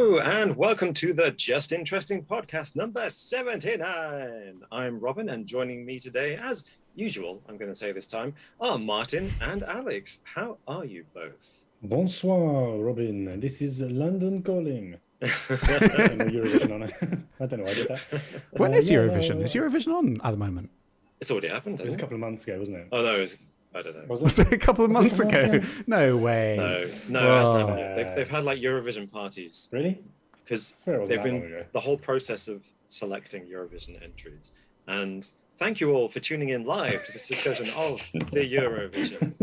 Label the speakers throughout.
Speaker 1: Hello and welcome to the Just Interesting podcast number 79. I'm Robin, and joining me today, as usual, I'm going to say this time, are Martin and Alex. How are you both?
Speaker 2: Bonsoir, Robin. This is London calling. Eurovision on it. I don't know why I did that.
Speaker 3: When is Eurovision? Is Eurovision on at the moment?
Speaker 1: It's already happened.
Speaker 2: It was a couple of months ago, wasn't it?
Speaker 1: Oh no, I don't know.
Speaker 3: Was it a couple of months ago? No way.
Speaker 1: No, it's not. They've had like Eurovision parties.
Speaker 2: Really?
Speaker 1: Because they've been the whole process of selecting Eurovision entries. And thank you all for tuning in live to this discussion of the Eurovision.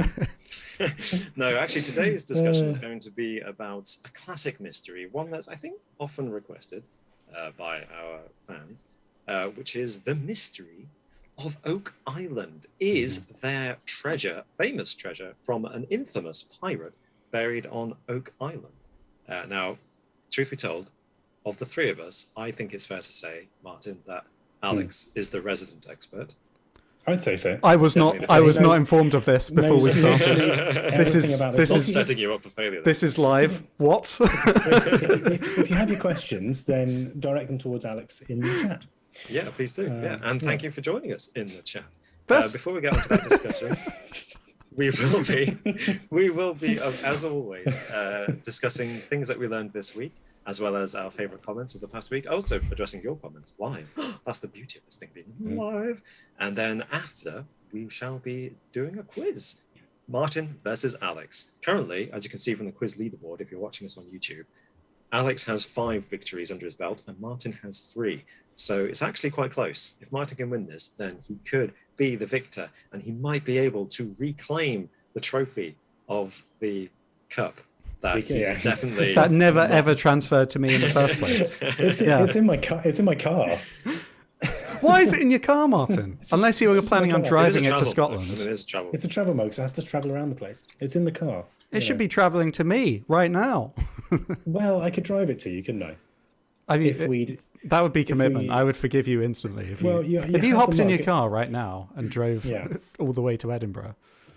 Speaker 1: No, actually, today's discussion is going to be about a classic mystery, one that's, I think, often requested by our fans, which is the mystery of Oak Island. Is there treasure, famous treasure, from an infamous pirate buried on Oak Island? Now, truth be told, of the three of us, I think it's fair to say, Martin, that Alex is the resident expert.
Speaker 2: I'd say so.
Speaker 3: I was not informed of this before we started. This is
Speaker 1: setting you up for failure.
Speaker 3: This is live. What?
Speaker 2: if you have your questions, then direct them towards Alex in the chat.
Speaker 1: Yeah, please do. And thank you for joining us in the chat. Before we get onto that discussion, we will be, as always, discussing things that we learned this week, as well as our favorite comments of the past week. Also addressing your comments live. That's the beauty of this thing being live. And then after, we shall be doing a quiz. Martin versus Alex. Currently, as you can see from the quiz leaderboard, if you're watching us on YouTube, Alex has 5 victories under his belt and Martin has 3. So it's actually quite close. If Martin can win this, then he could be the victor and he might be able to reclaim the trophy of the cup that definitely
Speaker 3: that never ever transferred to me in the first place.
Speaker 2: It's in my car. It's in my car.
Speaker 3: Why is it in your car, Martin? Unless you were planning on driving it to Scotland.
Speaker 2: It's a travel mug, so it has to travel around the place. It's in the car.
Speaker 3: It should be traveling to me right now.
Speaker 2: Well, I could drive it to you, couldn't I?
Speaker 3: I mean, that would be commitment. I would forgive you instantly if you hopped in your car right now and drove all the way to Edinburgh.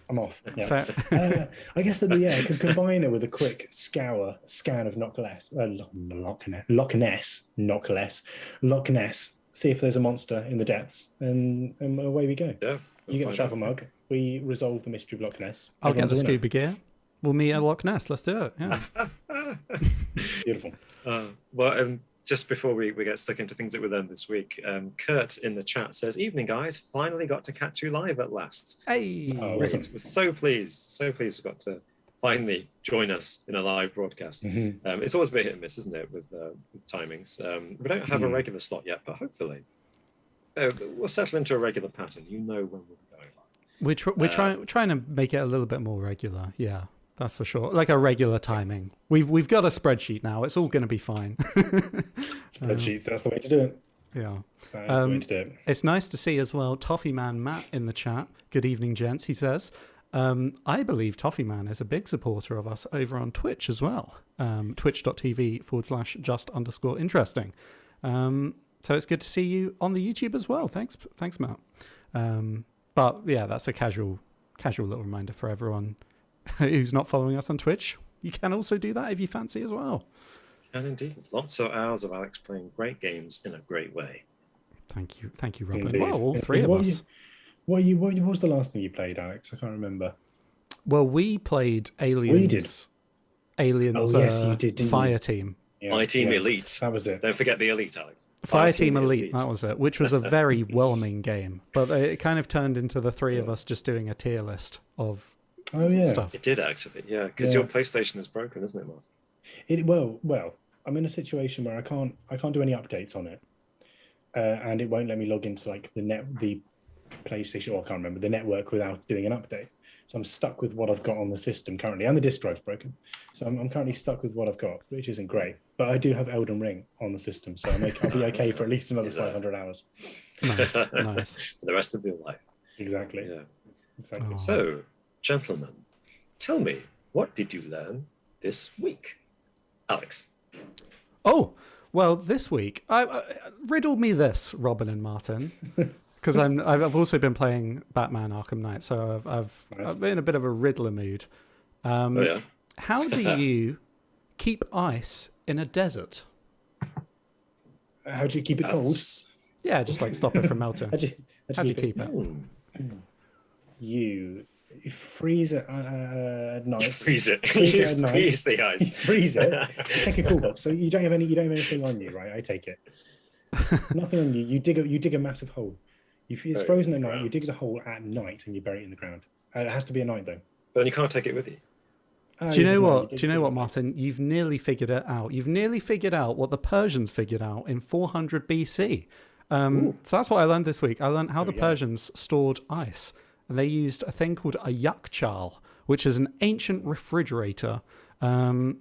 Speaker 2: I'm off. Yeah. I guess that I could combine it with a quick scan of Loch Ness. See if there's a monster in the depths, and away we go.
Speaker 1: Yeah,
Speaker 2: you get the travel mug. We resolve the mystery of Loch Ness.
Speaker 3: I'll get the scuba gear. We'll meet at Loch Ness. Let's do it. Yeah.
Speaker 2: Beautiful.
Speaker 1: Just before we get stuck into things that we learned this week, Kurt in the chat says, "Evening, guys. Finally got to catch you live at last."
Speaker 3: Hey,
Speaker 2: awesome.
Speaker 1: We're so pleased we got to finally join us in a live broadcast. It's always a bit hit and miss, isn't it, with timings? We don't have a regular slot yet, but hopefully we'll settle into a regular pattern. You know when we'll be going live.
Speaker 3: We're trying to make it a little bit more regular. Yeah, that's for sure. Like a regular timing. We've got a spreadsheet now. It's all going to be fine.
Speaker 2: Spreadsheets. That's the way to do it.
Speaker 3: Yeah.
Speaker 2: That is the way to do it.
Speaker 3: It's nice to see as well Toffee Man Matt in the chat. Good evening, gents. He says, I believe Toffee Man is a big supporter of us over on Twitch as well. Twitch.tv/just_interesting. So it's good to see you on the YouTube as well. Thanks, Matt. But yeah, that's a casual little reminder for everyone who's not following us on Twitch. You can also do that if you fancy as well.
Speaker 1: And indeed, lots of hours of Alex playing great games in a great way.
Speaker 3: Thank you, Robin.
Speaker 2: Indeed.
Speaker 3: Well, all three of us.
Speaker 2: What was the last thing you played, Alex? I can't remember.
Speaker 3: Well, we played Aliens.
Speaker 2: We did.
Speaker 3: Aliens.
Speaker 2: Oh, yes, you did.
Speaker 3: Fire Team.
Speaker 1: Yeah, My Team Elite.
Speaker 2: That was it.
Speaker 1: Don't forget the Elite, Alex.
Speaker 3: Fire Team Elite. That was it. Which was a very whelming game, but it kind of turned into the three of us just doing a tier list of stuff.
Speaker 1: It did actually, because your PlayStation is broken, isn't it, Martin?
Speaker 2: Well, I'm in a situation where I can't do any updates on it, and it won't let me log into like the PlayStation, or I can't remember, the network without doing an update. So I'm stuck with what I've got on the system currently, and the disk drive's broken. So I'm currently stuck with what I've got, which isn't great. But I do have Elden Ring on the system, so I'll be okay for at least another 500 hours.
Speaker 3: Nice.
Speaker 1: For the rest of your life.
Speaker 2: Exactly.
Speaker 1: Yeah.
Speaker 2: Exactly.
Speaker 1: So, gentlemen, tell me, what did you learn this week? Alex.
Speaker 3: Oh, well, this week, riddle me this, Robin and Martin. Because I've also been playing Batman Arkham Knight, so I've been in a bit of a Riddler mood. How do you keep ice in a desert?
Speaker 2: How do you keep it cold?
Speaker 3: Yeah, just like stop it from melting. How do you keep it?
Speaker 2: You freeze it at night.
Speaker 1: Freeze it.
Speaker 2: Freeze it at night.
Speaker 1: Freeze the ice.
Speaker 2: Freeze it. Take a cool box. So you don't have anything on you, right? I take it. Nothing on you. You dig a massive hole. It's frozen at night. You dig the hole at night and you bury it in the ground. It has to be at night though.
Speaker 1: But then you can't take it with you.
Speaker 3: Do you know what? Do you know what, Martin? You've nearly figured it out. You've nearly figured out what the Persians figured out in 400 BC. So that's what I learned this week. I learned how the Persians stored ice. And they used a thing called a yakchal, which is an ancient refrigerator. And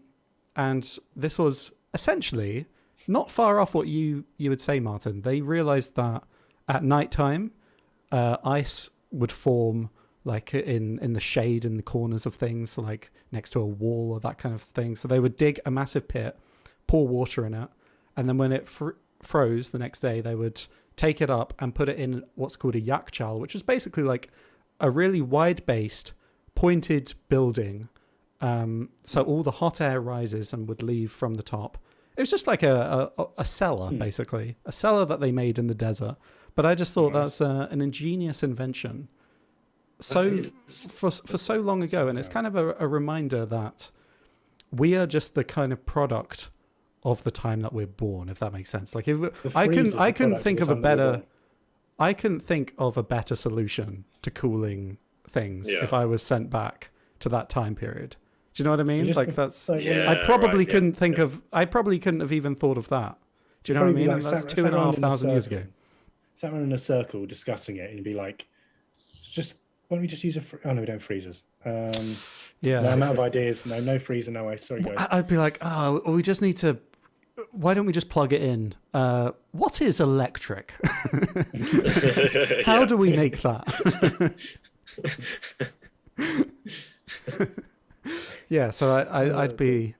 Speaker 3: this was essentially not far off what you would say, Martin. They realized that at nighttime, ice would form like in the shade in the corners of things, so like next to a wall or that kind of thing. So they would dig a massive pit, pour water in it, and then when it froze the next day, they would take it up and put it in what's called a yakchal, which is basically like a really wide-based, pointed building. So all the hot air rises and would leave from the top. It was just like a cellar, basically, a cellar that they made in the desert. But I just thought that's an ingenious invention. So for so long ago, and it's kind of a reminder that we are just the kind of product of the time that we're born, if that makes sense. Like if I couldn't think of a better solution to cooling things if I was sent back to that time period. Do you know what I mean? Like that's I probably couldn't think of. I probably couldn't have even thought of that. Do you know what I mean? And that's 2,500 years ago.
Speaker 2: Sat around in a circle discussing it, and you'd be like, why don't we just use oh no, we don't freezers. No, I'm out of ideas. No freezer, no ice. Sorry, guys.
Speaker 3: I'd be like, oh, we just need to. Why don't we just plug it in? What is electric? How do we make that? Yeah, so I'd be.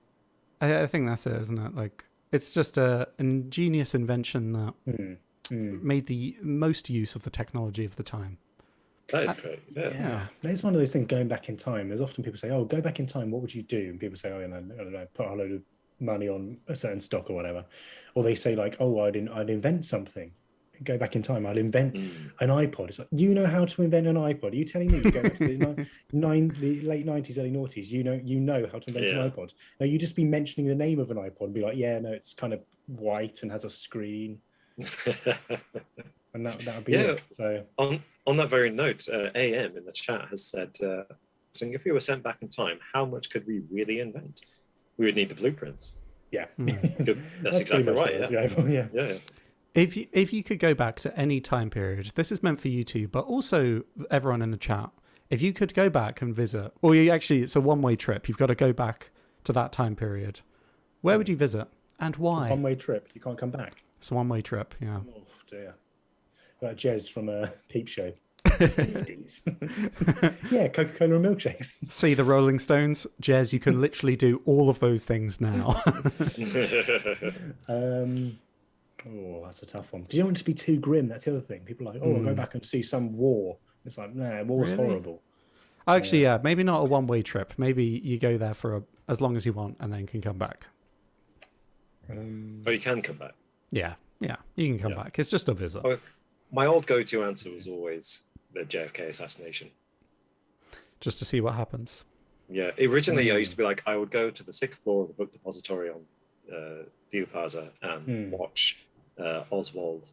Speaker 3: I think that's it, isn't it? Like it's just an ingenious invention that made the most use of the technology of the time.
Speaker 1: That is great. Yeah.
Speaker 2: It's one of those things going back in time. There's often people say, oh, go back in time, what would you do? And people say, oh, I don't know, put a load of money on a certain stock or whatever. Or they say like, oh, I'd invent something. Go back in time, I'd invent an iPod. It's like, you know how to invent an iPod? Are you telling me you go back to the late 90s, early noughties, you know how to invent an iPod? Now you just be mentioning the name of an iPod and be like, yeah, no, it's kind of white and has a screen. And that would be it. So
Speaker 1: on that very note, AM in the chat has said, if we were sent back in time, how much could we really invent? We would need the blueprints.
Speaker 2: Yeah.
Speaker 1: That's exactly right. Yeah.
Speaker 3: If you could go back to any time period, this is meant for you two, but also everyone in the chat. If you could go back and visit, or it's a one-way trip. You've got to go back to that time period. Where would you visit and why?
Speaker 2: One-way trip. You can't come back.
Speaker 3: It's a one-way trip. Yeah.
Speaker 2: Oh dear. Like Jez from a Peep Show. Yeah, Coca-Cola and milkshakes.
Speaker 3: See the Rolling Stones, Jez. You can literally do all of those things now.
Speaker 2: Oh, that's a tough one. Because you don't want it to be too grim. That's the other thing. People are like, oh, I'll go back and see some war. It's like, nah, war's horrible.
Speaker 3: Actually, maybe not a one-way trip. Maybe you go there for as long as you want and then can come back.
Speaker 1: But you can come back.
Speaker 3: Yeah, you can come back. It's just a visit.
Speaker 1: My old go-to answer was always the JFK assassination.
Speaker 3: Just to see what happens.
Speaker 1: Yeah, originally I used to be like, I would go to the 6th floor of the book depository on Dealey Plaza and watch Oswald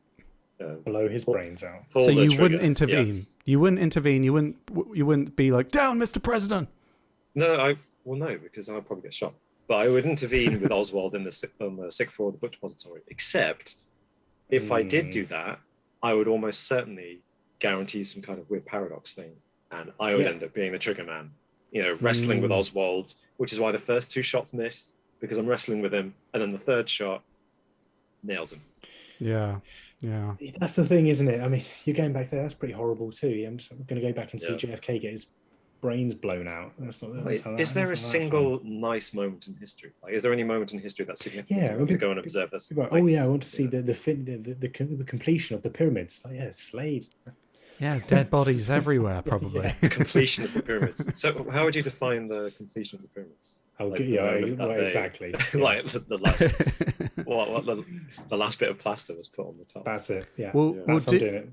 Speaker 2: blow his brains out.
Speaker 3: So you wouldn't intervene. Yeah. You wouldn't intervene. You wouldn't be like, down, Mr. President.
Speaker 1: No, because I'd probably get shot. But I would intervene with Oswald on the 6th floor of the book depository. Except if I did do that, I would almost certainly guarantee some kind of weird paradox thing, and I would end up being the trigger man. Wrestling with Oswald, which is why the first 2 shots missed, because I'm wrestling with him, and then the 3rd shot nails him.
Speaker 3: Yeah.
Speaker 2: That's the thing, isn't it? I mean, you're going back there. That's pretty horrible too. I'm just going to go back and see JFK get his brains blown out. That's not.
Speaker 1: Is there a single nice moment in history? Like, is there any moment in history that's significant?
Speaker 2: Yeah,
Speaker 1: to go and observe this.
Speaker 2: Right. Oh yeah, I want to see the completion of the pyramids. Like, yeah, slaves.
Speaker 3: Yeah, dead bodies everywhere, probably.
Speaker 1: Completion of the pyramids. So, how would you define the completion of the pyramids?
Speaker 2: Oh,
Speaker 1: Like,
Speaker 2: yeah,
Speaker 1: the moment that they-
Speaker 2: exactly.
Speaker 1: like the last the last bit of plaster was put on the top.
Speaker 2: That's it. Yeah.
Speaker 3: Well,
Speaker 1: Yeah.
Speaker 3: well
Speaker 2: That's I'm doing it.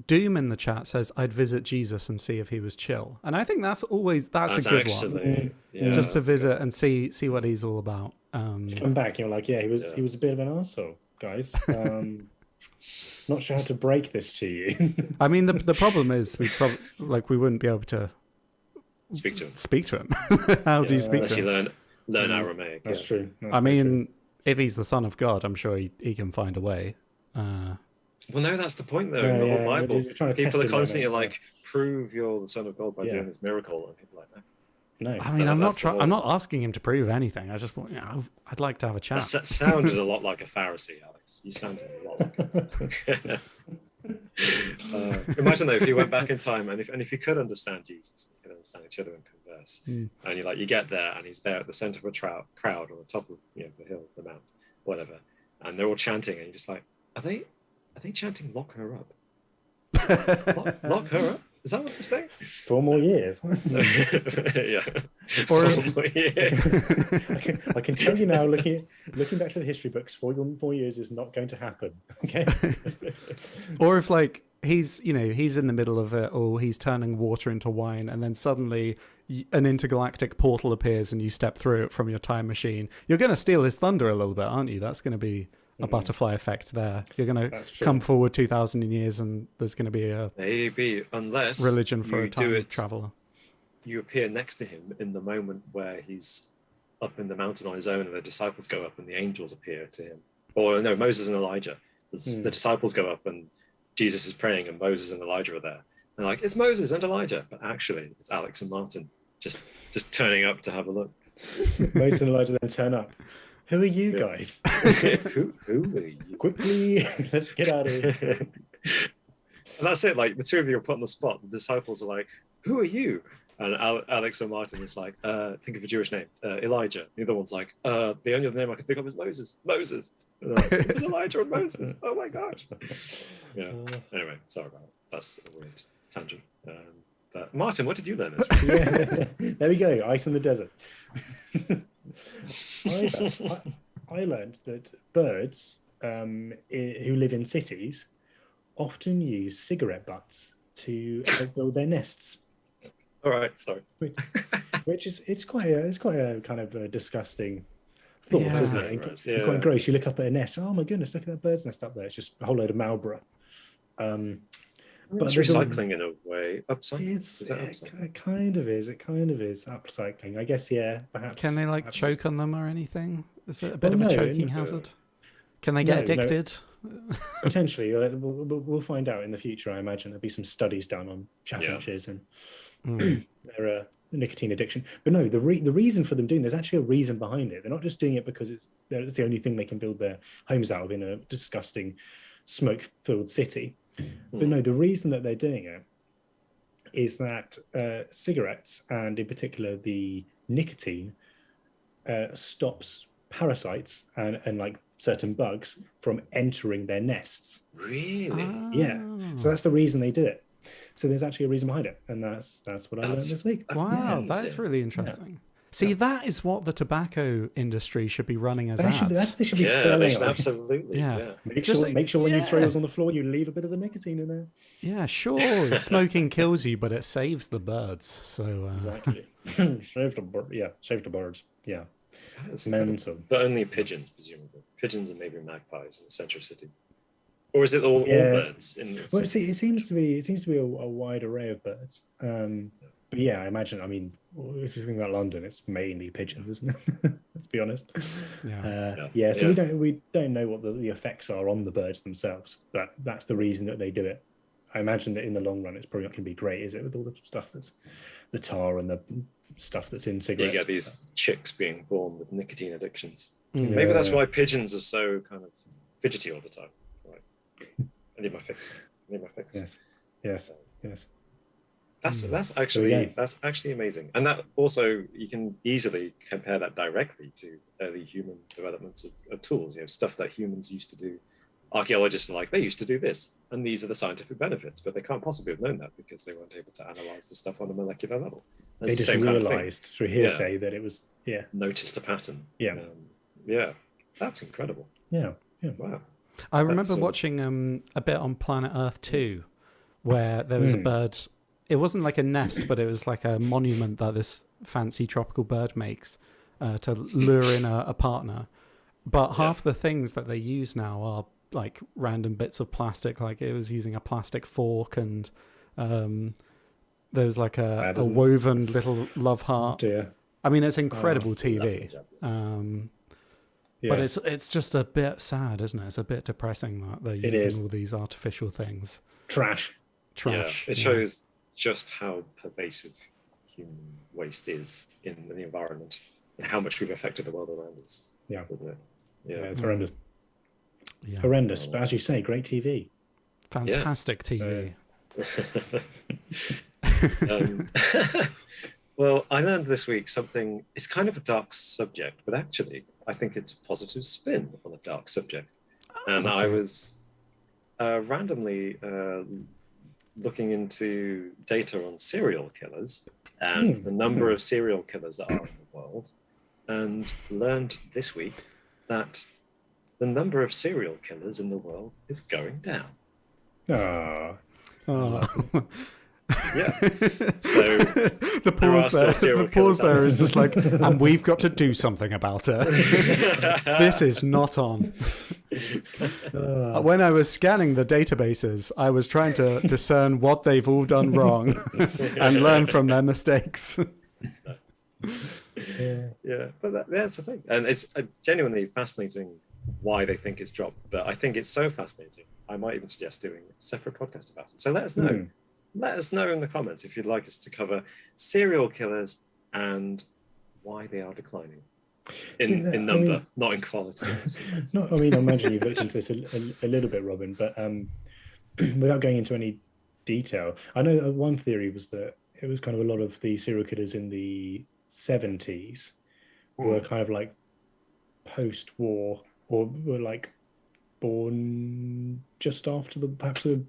Speaker 3: Doom in the chat says, "I'd visit Jesus and see if he was chill," and I think that's a good one.
Speaker 1: Yeah,
Speaker 3: Just to
Speaker 1: that's
Speaker 3: visit
Speaker 1: good.
Speaker 3: and see what he's all about.
Speaker 2: Come back, you're like, yeah, he was a bit of an arsehole, guys. Not sure how to break this to you.
Speaker 3: I mean, the problem is we wouldn't be able to
Speaker 1: Speak to him.
Speaker 3: speak to him. How do you speak
Speaker 1: Unless
Speaker 3: to
Speaker 1: you
Speaker 3: him?
Speaker 1: learn Aramaic.
Speaker 2: That's
Speaker 1: yeah.
Speaker 2: true. That's
Speaker 3: I
Speaker 2: very
Speaker 3: mean, if he's the son of God, I'm sure he can find a way.
Speaker 1: Well, no, that's the point, though.
Speaker 2: Yeah,
Speaker 1: in the
Speaker 2: yeah,
Speaker 1: whole Bible,
Speaker 2: you're trying to test
Speaker 1: people are
Speaker 2: him, aren't
Speaker 1: constantly
Speaker 2: they?
Speaker 1: like, prove you're the son of God by
Speaker 2: Yeah.
Speaker 1: doing this miracle, and people are like, no.
Speaker 2: true. No.
Speaker 3: I mean, I'm
Speaker 1: that's
Speaker 3: not
Speaker 1: the
Speaker 3: I'm
Speaker 1: whole-
Speaker 3: not asking him to prove anything. I just want, I'd like to have a chat.
Speaker 1: That sounded a lot like a Pharisee, Alex. You sounded a lot like imagine though if you went back in time and if you could understand Jesus, you could understand each other and converse, and you get there and he's there at the center of a crowd on the top of the hill, the mount, whatever, and they're all chanting, and you're just like, are they chanting "lock her up"? lock her up? Is that what they're saying?
Speaker 2: 4 more years.
Speaker 1: Yeah.
Speaker 3: Or-
Speaker 2: I can tell you now, looking back to the history books, 4 years is not going to happen. Okay.
Speaker 3: Or if he's in the middle of it, or he's turning water into wine, and then suddenly an intergalactic portal appears and you step through it from your time machine, you're going to steal his thunder a little bit, aren't you? That's going to be a butterfly effect there. You're going to
Speaker 2: That's true.
Speaker 3: come forward 2,000 years and there's going to be a
Speaker 1: Maybe, unless
Speaker 3: religion for
Speaker 1: you
Speaker 3: a time
Speaker 1: do it,
Speaker 3: traveler.
Speaker 1: you appear next to him in the moment where he's up in the mountain on his own, and the disciples go up and the angels appear to him. Or no, Moses and Elijah. The disciples go up and Jesus is praying, and Moses and Elijah are there. They're like, it's Moses and Elijah, but actually it's Alex and Martin just turning up to have a look.
Speaker 2: Moses and Elijah then turn up. Who are you guys?
Speaker 1: who are you?
Speaker 2: Quickly, let's get out of here.
Speaker 1: And that's it. Like, the two of you are put on the spot. The disciples are like, who are you? And Alex and Martin is like, think of a Jewish name, Elijah. The other one's like, the only other name I can think of is Moses. And they're like, it was Elijah and Moses. Oh my gosh. Yeah. Anyway, sorry about that. That's a weird tangent. But Martin, what did you learn this week?
Speaker 2: Yeah, there we go. Ice in the desert. I learned that birds who live in cities often use cigarette butts to help build their nests.
Speaker 1: All right, sorry.
Speaker 2: Which is it's quite a kind of a disgusting thought,
Speaker 3: Yeah.
Speaker 2: isn't it?
Speaker 1: Gross,
Speaker 2: And quite gross. You look up at a nest. Oh my goodness, look at that bird's nest up there. It's just a whole load of Marlborough.
Speaker 1: It's
Speaker 2: there's all-
Speaker 1: recycling in a way. Upcycling.
Speaker 2: It's
Speaker 1: Is that
Speaker 2: it,
Speaker 1: upcycling?
Speaker 2: it kind of is. It kind of is upcycling. I guess. Yeah. Perhaps.
Speaker 3: Can they
Speaker 2: perhaps.
Speaker 3: choke on them or anything? Is it a bit
Speaker 2: Well,
Speaker 3: of a
Speaker 2: no,
Speaker 3: choking
Speaker 2: no.
Speaker 3: hazard? Can they get
Speaker 2: No, no.
Speaker 3: addicted?
Speaker 2: Potentially, we'll find out in the future. I imagine there'll be some studies done on chaffinches and their nicotine addiction. But no, the reason for them doing there's actually a reason behind it. They're not just doing it because it's the only thing they can build their homes out of in a disgusting, smoke-filled city. But no, the reason that they're doing it is that cigarettes, and in particular the nicotine, stops parasites and like certain bugs from entering their nests.
Speaker 1: Really?
Speaker 2: Yeah. So that's the reason they do it. So there's actually a reason behind it, and that's what I learned this week.
Speaker 3: Wow,
Speaker 1: Amazing.
Speaker 3: that's really interesting. See, that is what the tobacco industry should be really as
Speaker 2: They should,
Speaker 3: ads.
Speaker 2: that's what they should be
Speaker 1: Yeah,
Speaker 2: selling.
Speaker 1: they should
Speaker 2: Like,
Speaker 1: absolutely.
Speaker 3: Yeah.
Speaker 1: Yeah.
Speaker 2: make sure when you throw
Speaker 3: yeah.
Speaker 2: yours on the floor, you leave a bit of the nicotine in there.
Speaker 3: Yeah, sure. Smoking kills you, but it saves the birds. So
Speaker 2: Exactly. Save the birds. Yeah.
Speaker 1: That's incredible.
Speaker 2: Mental.
Speaker 1: But only pigeons, presumably. Pigeons and maybe magpies in the centre of city. Or is it all
Speaker 2: Yeah.
Speaker 1: birds in the
Speaker 2: Well,
Speaker 1: city?
Speaker 2: see, it seems to be a wide array of birds. But yeah, I imagine. I mean, if you think about London, it's mainly pigeons, isn't it? Let's be honest.
Speaker 3: yeah.
Speaker 2: So we don't know what the effects are on the birds themselves, but that's the reason that they do it. I imagine that in the long run, it's probably not going to be great, is it? With all the stuff that's the tar and the stuff that's in
Speaker 1: You
Speaker 2: cigarettes.
Speaker 1: get these chicks being born with nicotine addictions.
Speaker 3: Mm.
Speaker 1: Maybe that's
Speaker 2: Yeah.
Speaker 1: why pigeons are so kind of fidgety all the time. Right. I need my fix.
Speaker 2: Yes.
Speaker 1: That's
Speaker 2: again.
Speaker 1: actually amazing, and that also you can easily compare that directly to early human developments of tools. Stuff that humans used to do. Archaeologists are like, they used to do this, and these are the scientific benefits, but they can't possibly have known that because they weren't able to analyze the stuff on a molecular level.
Speaker 2: They just realized through hearsay that it was,
Speaker 1: noticed a pattern.
Speaker 2: Yeah.
Speaker 1: That's incredible.
Speaker 2: Yeah.
Speaker 1: Wow.
Speaker 3: I remember watching a bit on Planet Earth 2 where there was a bird. It wasn't like a nest, but it was like a monument that this fancy tropical bird makes to lure in a partner. But half the things that they use now are like random bits of plastic. Like it was using a plastic fork, and there's like a woven little love heart. I mean, it's incredible TV. But it's just a bit sad, isn't it? It's a bit depressing that they're using all these artificial things.
Speaker 2: Trash.
Speaker 1: Yeah, it shows just how pervasive human waste is in the environment and how much we've affected the world around us.
Speaker 2: Yeah.
Speaker 1: Isn't it?
Speaker 2: Yeah, it's horrendous. Yeah. Horrendous, but as you say, great TV.
Speaker 3: Fantastic TV.
Speaker 1: Well, I learned this week something. It's kind of a dark subject, but actually, I think it's a positive spin on a dark subject. And I was randomly looking into data on serial killers and the number of serial killers that are in the world, and learned this week that the number of serial killers in the world is going down. Yeah. So
Speaker 3: the pause there is just like, and we've got to do something about it. This is not on. When I was scanning the databases, I was trying to discern what they've all done wrong and learn from their mistakes.
Speaker 1: But that's the thing, and it's genuinely fascinating why they think it's dropped. But I think it's so fascinating, I might even suggest doing a separate podcast about it. So let us know. Let us know in the comments if you'd like us to cover serial killers and why they are declining in number, not in quality.
Speaker 2: No, I mean, I imagine you've looked into this a little bit, Robin, but without going into any detail, I know one theory was that it was kind of a lot of the serial killers in the 70s were kind of like post-war, or were like born just after perhaps the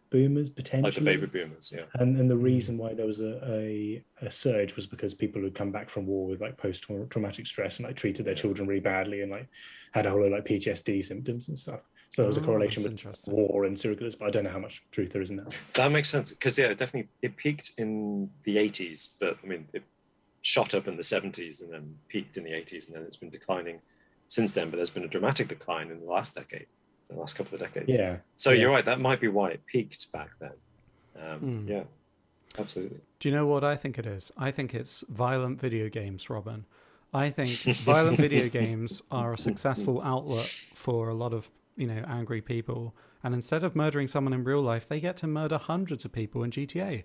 Speaker 2: boomers, potentially.
Speaker 1: Like the baby boomers, yeah.
Speaker 2: And the reason why there was a surge was because people had come back from war with like post-traumatic stress and like treated their children really badly and like had a whole lot of like PTSD symptoms and stuff. So there was a correlation with war and serial killers, but I don't know how much truth there is in that.
Speaker 1: That makes sense, because definitely it peaked in the 80s, but I mean it shot up in the 70s and then peaked in the 80s, and then it's been declining since then, but there's been a dramatic decline in the last decade. The last couple of decades. So you're right, that might be why it peaked back then. Yeah, absolutely.
Speaker 3: Do you know what I think it is? I think it's violent video games, Robin. I think violent video games are a successful outlet for a lot of, angry people. And instead of murdering someone in real life, they get to murder hundreds of people in GTA.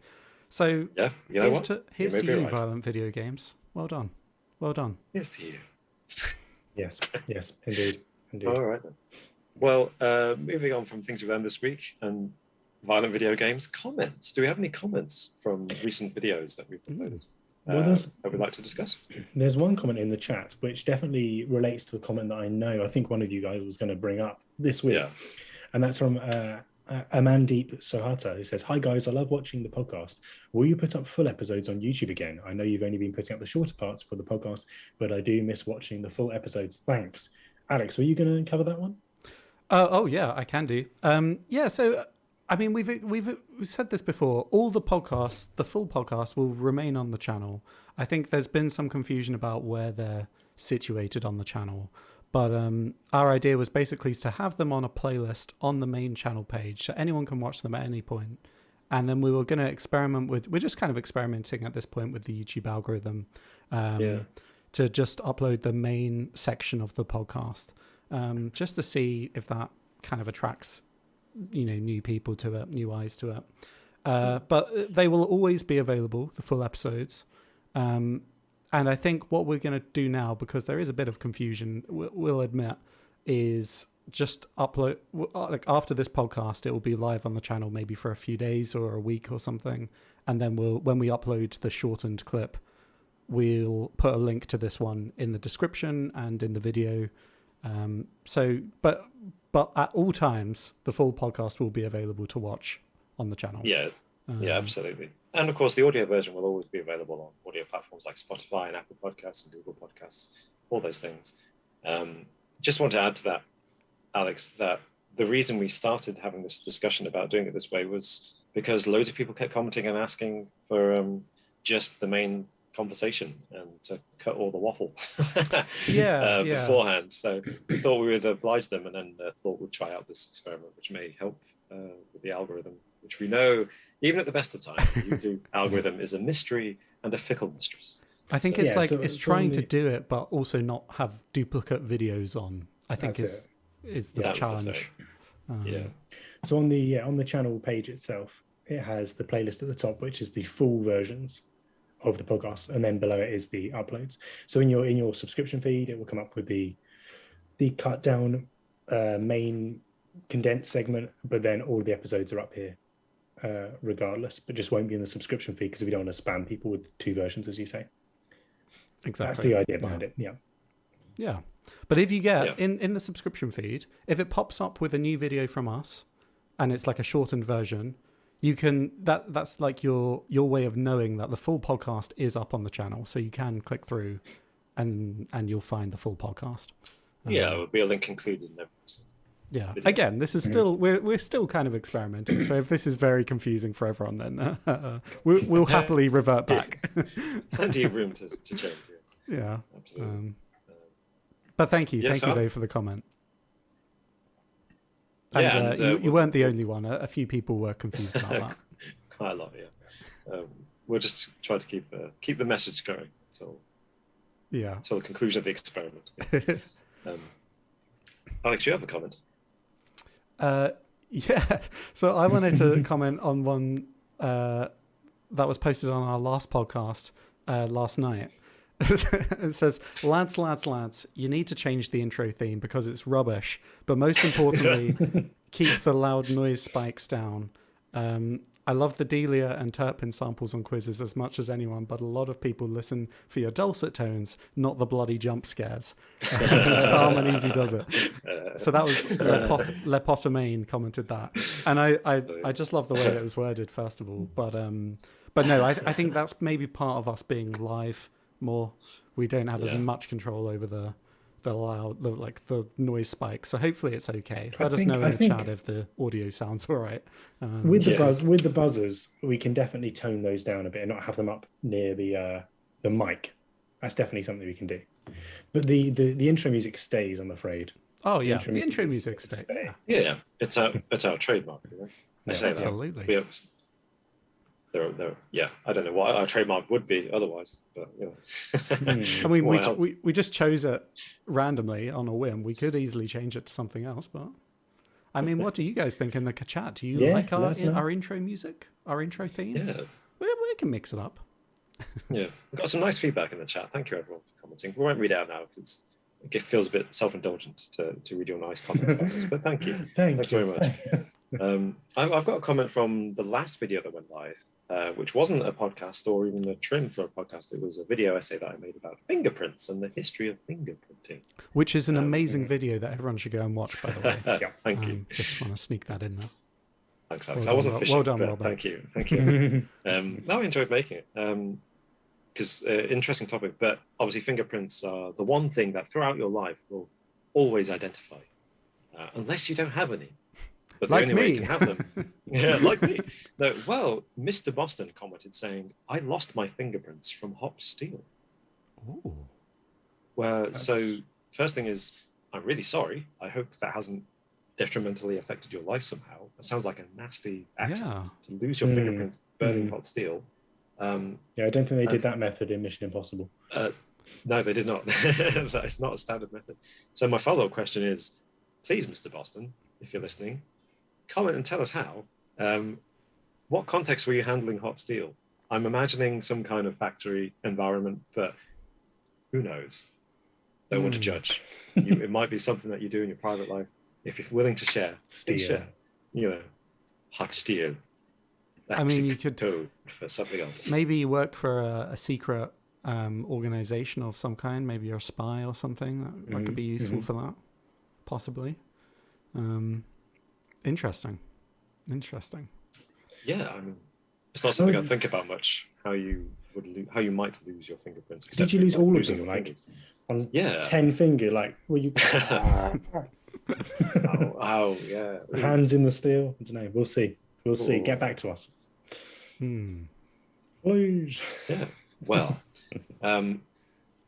Speaker 3: So here's to you, violent video games. Well done. Well done.
Speaker 1: Here's to you.
Speaker 2: Yes, indeed.
Speaker 1: All right then. Well, moving on from things we've learned this week and violent video games, comments. Do we have any comments from recent videos that we've uploaded that we'd like to discuss?
Speaker 2: There's one comment in the chat which definitely relates to a comment that I think one of you guys was going to bring up this week. And that's from Amandeep Sohata, who says, "Hi guys, I love watching the podcast. Will you put up full episodes on YouTube again? I know you've only been putting up the shorter parts for the podcast, but I do miss watching the full episodes. Thanks." Alex, were you going to cover that one?
Speaker 3: Oh yeah, I can do. So I mean, we've said this before. All the podcasts, the full podcast, will remain on the channel. I think there's been some confusion about where they're situated on the channel, but our idea was basically to have them on a playlist on the main channel page, so anyone can watch them at any point. And then we were going to experiment with. We're just kind of experimenting at this point with the YouTube algorithm to just upload the main section of the podcast. Just to see if that kind of attracts, new people to it, new eyes to it. But they will always be available, the full episodes. And I think what we're going to do now, because there is a bit of confusion, we'll admit, is just upload, like after this podcast, it will be live on the channel maybe for a few days or a week or something. And then when we upload the shortened clip, we'll put a link to this one in the description and in the video. But but at all times, the full podcast will be available to watch on the channel.
Speaker 1: Yeah, absolutely. And of course, the audio version will always be available on audio platforms like Spotify and Apple Podcasts and Google Podcasts, all those things. Just want to add to that, Alex, that the reason we started having this discussion about doing it this way was because loads of people kept commenting and asking for just the main conversation and to cut all the waffle beforehand. So we thought we would oblige them, and then thought we'd try out this experiment, which may help with the algorithm, which we know, even at the best of times, the YouTube algorithm is a mystery and a fickle mistress.
Speaker 3: I think it's trying to do it, but also not have duplicate videos on. I think is the challenge.
Speaker 2: So on the channel page itself, it has the playlist at the top, which is the full versions of the podcast, and then below it is the uploads. So in your subscription feed, it will come up with the cut down main condensed segment, but then all the episodes are up here regardless, but just won't be in the subscription feed because we don't want to spam people with two versions, as you say.
Speaker 3: Exactly.
Speaker 2: That's the idea behind it.
Speaker 3: Yeah. But if you get in the subscription feed, if it pops up with a new video from us and it's like a shortened version, you can that's like your way of knowing that the full podcast is up on the channel. So you can click through and you'll find the full podcast.
Speaker 1: There'll be a link included in every episode.
Speaker 3: Yeah. Again, this is still we're still kind of experimenting. So if this is very confusing for everyone, then we'll happily revert back.
Speaker 1: Plenty of room to change.
Speaker 3: Yeah.
Speaker 1: Absolutely.
Speaker 3: But thank you, Dave, for the comment. And you weren't the only one. A few people were confused about that.
Speaker 1: Quite a lot, yeah. We'll just try to keep the message going until the conclusion of the experiment. Alex, you have a comment?
Speaker 3: So I wanted to comment on one that was posted on our last podcast last night. It says, lads, you need to change the intro theme because it's rubbish. But most importantly, keep the loud noise spikes down. I love the Delia and Turpin samples on quizzes as much as anyone, but a lot of people listen for your dulcet tones, not the bloody jump scares. Calm and easy does it. So that was Lepotamane commented that. And I just love the way it was worded, first of all. But no, I think that's maybe part of us being live more. We don't have as much control over the noise spike, so hopefully it's okay. Let us know in the chat if the audio sounds all right.
Speaker 2: With the buzzers, we can definitely tone those down a bit and not have them up near the mic. That's definitely something we can do. But the intro music stays, I'm afraid.
Speaker 3: Oh yeah, the intro music stays.
Speaker 1: Yeah, it's our trademark. I say
Speaker 3: absolutely.
Speaker 1: That. I don't know what our trademark would be otherwise, but
Speaker 3: I mean, we just chose it randomly on a whim. We could easily change it to something else, but I mean, what do you guys think in the chat? Do you like our intro music, our intro theme?
Speaker 1: Yeah,
Speaker 3: we can mix it up.
Speaker 1: Yeah, we've got some nice feedback in the chat. Thank you everyone for commenting. We won't read it out now because it feels a bit self-indulgent to read your nice comments about us, but thank you. Thanks very much. I've got a comment from the last video that went live. Which wasn't a podcast or even a trim for a podcast. It was a video essay that I made about fingerprints and the history of fingerprinting.
Speaker 3: Which is an amazing video that everyone should go and watch, by the way.
Speaker 1: Thank you.
Speaker 3: Just want to sneak that in there.
Speaker 1: Thanks, Alex. I wasn't fishing, but Robert. Thank you. No, I enjoyed making it. Because interesting topic, but obviously fingerprints are the one thing that throughout your life will always identify, unless you don't have any. But the only way you can have them. Yeah, like me. No, well, Mr. Boston commented saying, I lost my fingerprints from hot steel.
Speaker 3: Ooh.
Speaker 1: So first thing is, I'm really sorry. I hope that hasn't detrimentally affected your life somehow. That sounds like a nasty accident to lose your fingerprints burning hot steel.
Speaker 2: I don't think they did that method in Mission Impossible.
Speaker 1: No, they did not. That is not a standard method. So my follow-up question is, please, Mr. Boston, if you're listening, comment and tell us how. What context were you handling hot steel? I'm imagining some kind of factory environment, but who knows? Don't want to judge. It might be something that you do in your private life. If you're willing to share, please share. Hot steel.
Speaker 3: I mean, you could
Speaker 1: code for something else.
Speaker 3: Maybe you work for a secret organization of some kind. Maybe you're a spy or something. That could be useful for that, possibly. Interesting.
Speaker 1: Yeah, I mean, it's not something I think about much. How you might lose your fingerprints.
Speaker 2: Did you lose all of them? Like
Speaker 1: fingers.
Speaker 2: on
Speaker 1: Yeah.
Speaker 2: 10 finger? Like were you?
Speaker 1: Oh, yeah.
Speaker 2: Hands in the steel. I don't know. We'll see.
Speaker 1: Ooh.
Speaker 2: Get back to us.
Speaker 3: Please.
Speaker 1: Yeah. Well,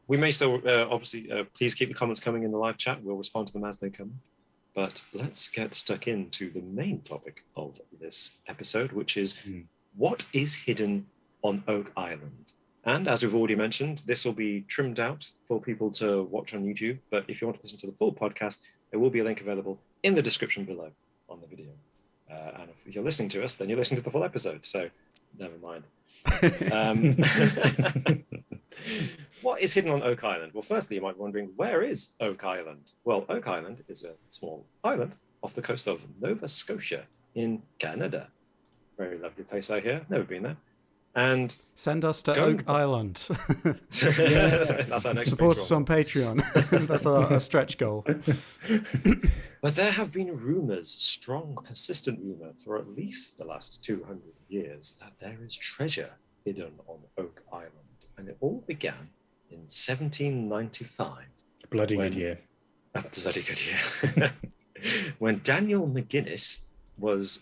Speaker 1: we may still obviously please keep the comments coming in the live chat. We'll respond to them as they come. But let's get stuck into the main topic of this episode, which is what is hidden on Oak Island. And as we've already mentioned, this will be trimmed out for people to watch on YouTube. But if you want to listen to the full podcast, there will be a link available in the description below on the video. And if you're listening to us, then you're listening to the full episode. So never mind. What is hidden on Oak Island? Well, firstly, you might be wondering, where is Oak Island? Well, Oak Island is a small island off the coast of Nova Scotia in Canada. Very lovely place out here. Never been there. And
Speaker 3: send us to Oak Island.
Speaker 1: That's our next
Speaker 3: Support us on Patreon. That's a stretch goal.
Speaker 1: But there have been rumors, strong, persistent rumor for at least the last 200 years that there is treasure hidden on Oak Island. And it all began in 1795.
Speaker 2: Bloody good year.
Speaker 1: A bloody good year. When Daniel McGuinness was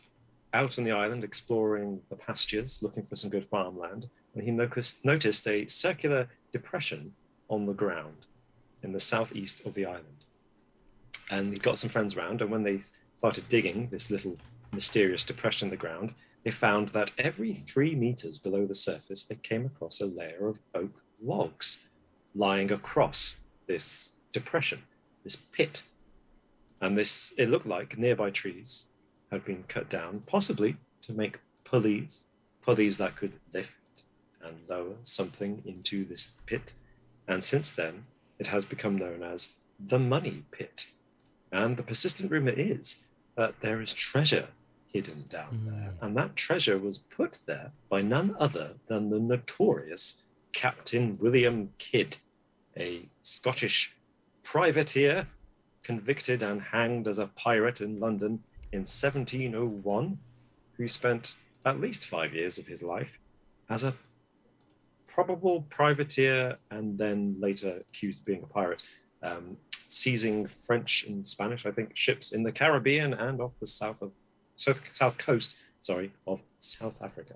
Speaker 1: out on the island exploring the pastures, looking for some good farmland, and he noticed a circular depression on the ground in the southeast of the island. And he got some friends around, and when they started digging this little mysterious depression in the ground, they found that every 3 meters below the surface, they came across a layer of oak logs lying across this depression, this pit. And it looked like nearby trees had been cut down, possibly to make pulleys that could lift and lower something into this pit. And since then, it has become known as the Money Pit. And the persistent rumor is that there is treasure hidden down there. And that treasure was put there by none other than the notorious Captain William Kidd, a Scottish privateer convicted and hanged as a pirate in London in 1701, who spent at least 5 years of his life as a probable privateer and then later accused of being a pirate, seizing French and Spanish, I think, ships in the Caribbean and off the south coast of South Africa.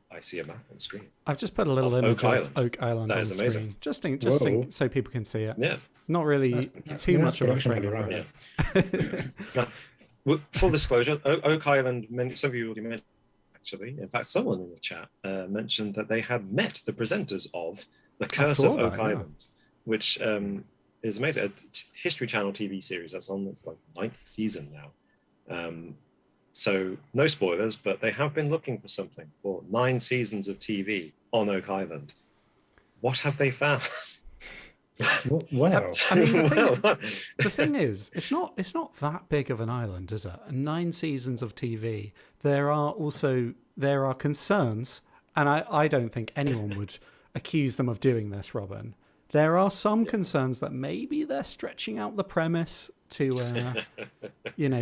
Speaker 1: I see a map on screen.
Speaker 3: I've just put a little image of Oak Island on the screen, just so people can see it.
Speaker 1: Yeah,
Speaker 3: not really too much of a trailer.
Speaker 2: Right.
Speaker 1: Now, full disclosure, Oak Island. Some of you already mentioned. Actually, in fact, someone in the chat mentioned that they had met the presenters of The Curse of Oak Island, which is amazing. A History Channel TV series that's on its 9th season now. So no spoilers, but they have been looking for something for 9 seasons of TV on Oak Island. What have they found?
Speaker 2: Well,
Speaker 3: I mean, the thing is, it's not that big of an island, is it? 9 seasons of TV. There are concerns, and I don't think anyone would accuse them of doing this, Robin. There are some concerns that maybe they're stretching out the premise to,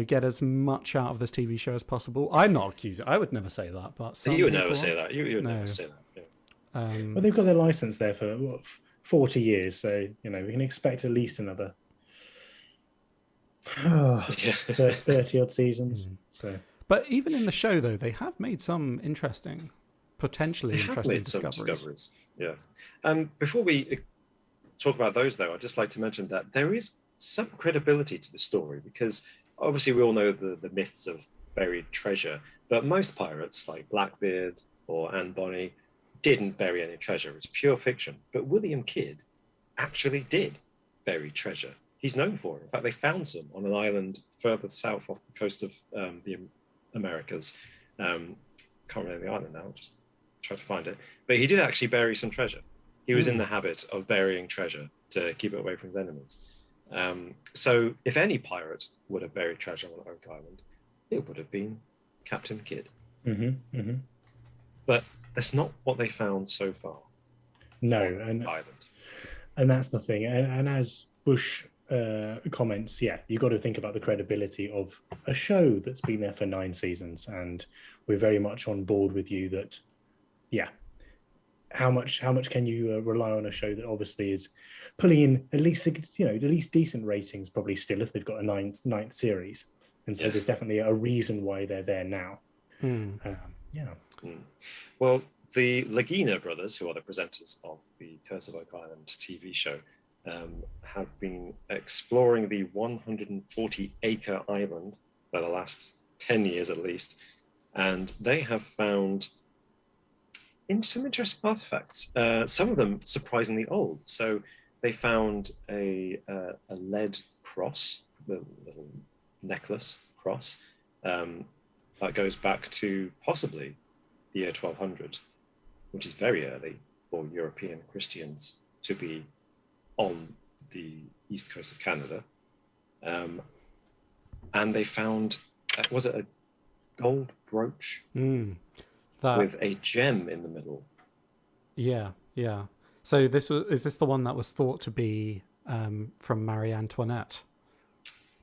Speaker 3: get as much out of this TV show as possible. I'm not accusing. I would never say that, but
Speaker 1: you would never say that. You would never say that. Yeah.
Speaker 2: Well, they've got their license there for 40 years, so we can expect at least another 30 odd seasons. So,
Speaker 3: but even in the show, though, they have made some potentially interesting discoveries.
Speaker 1: Yeah. Before we talk about those, though, I'd just like to mention that there is some credibility to the story, because obviously we all know the myths of buried treasure, but most pirates like Blackbeard or Anne Bonny didn't bury any treasure. It's pure fiction. But William Kidd actually did bury treasure. He's known for it. In fact, they found some on an island further south off the coast of the Americas. Can't remember the island now, just try to find it. But he did actually bury some treasure. He was in the habit of burying treasure to keep it away from his enemies. So if any pirate would have buried treasure on Oak Island, it would have been Captain Kidd. But that's not what they found so far.
Speaker 2: No,
Speaker 1: Island.
Speaker 2: And that's the thing. And as Bush comments, yeah, you got to think about the credibility of a show that's been there for 9 seasons, and we're very much on board with you that, yeah, how much can you rely on a show that obviously is pulling in at least decent ratings, probably still, if they've got a ninth series, and so there's definitely a reason why they're there now.
Speaker 1: Well, the Lagina brothers, who are the presenters of the Curse of Oak Island TV show, have been exploring the 140-acre island for the last 10 years at least, and they have found some interesting artifacts. Some of them surprisingly old. So they found a lead cross, the little necklace cross, that goes back to possibly the year 1200, which is very early for European Christians to be on the east coast of Canada. And they found, was it a gold brooch with a gem in the middle?
Speaker 3: Yeah. So is this the one that was thought to be from Marie Antoinette?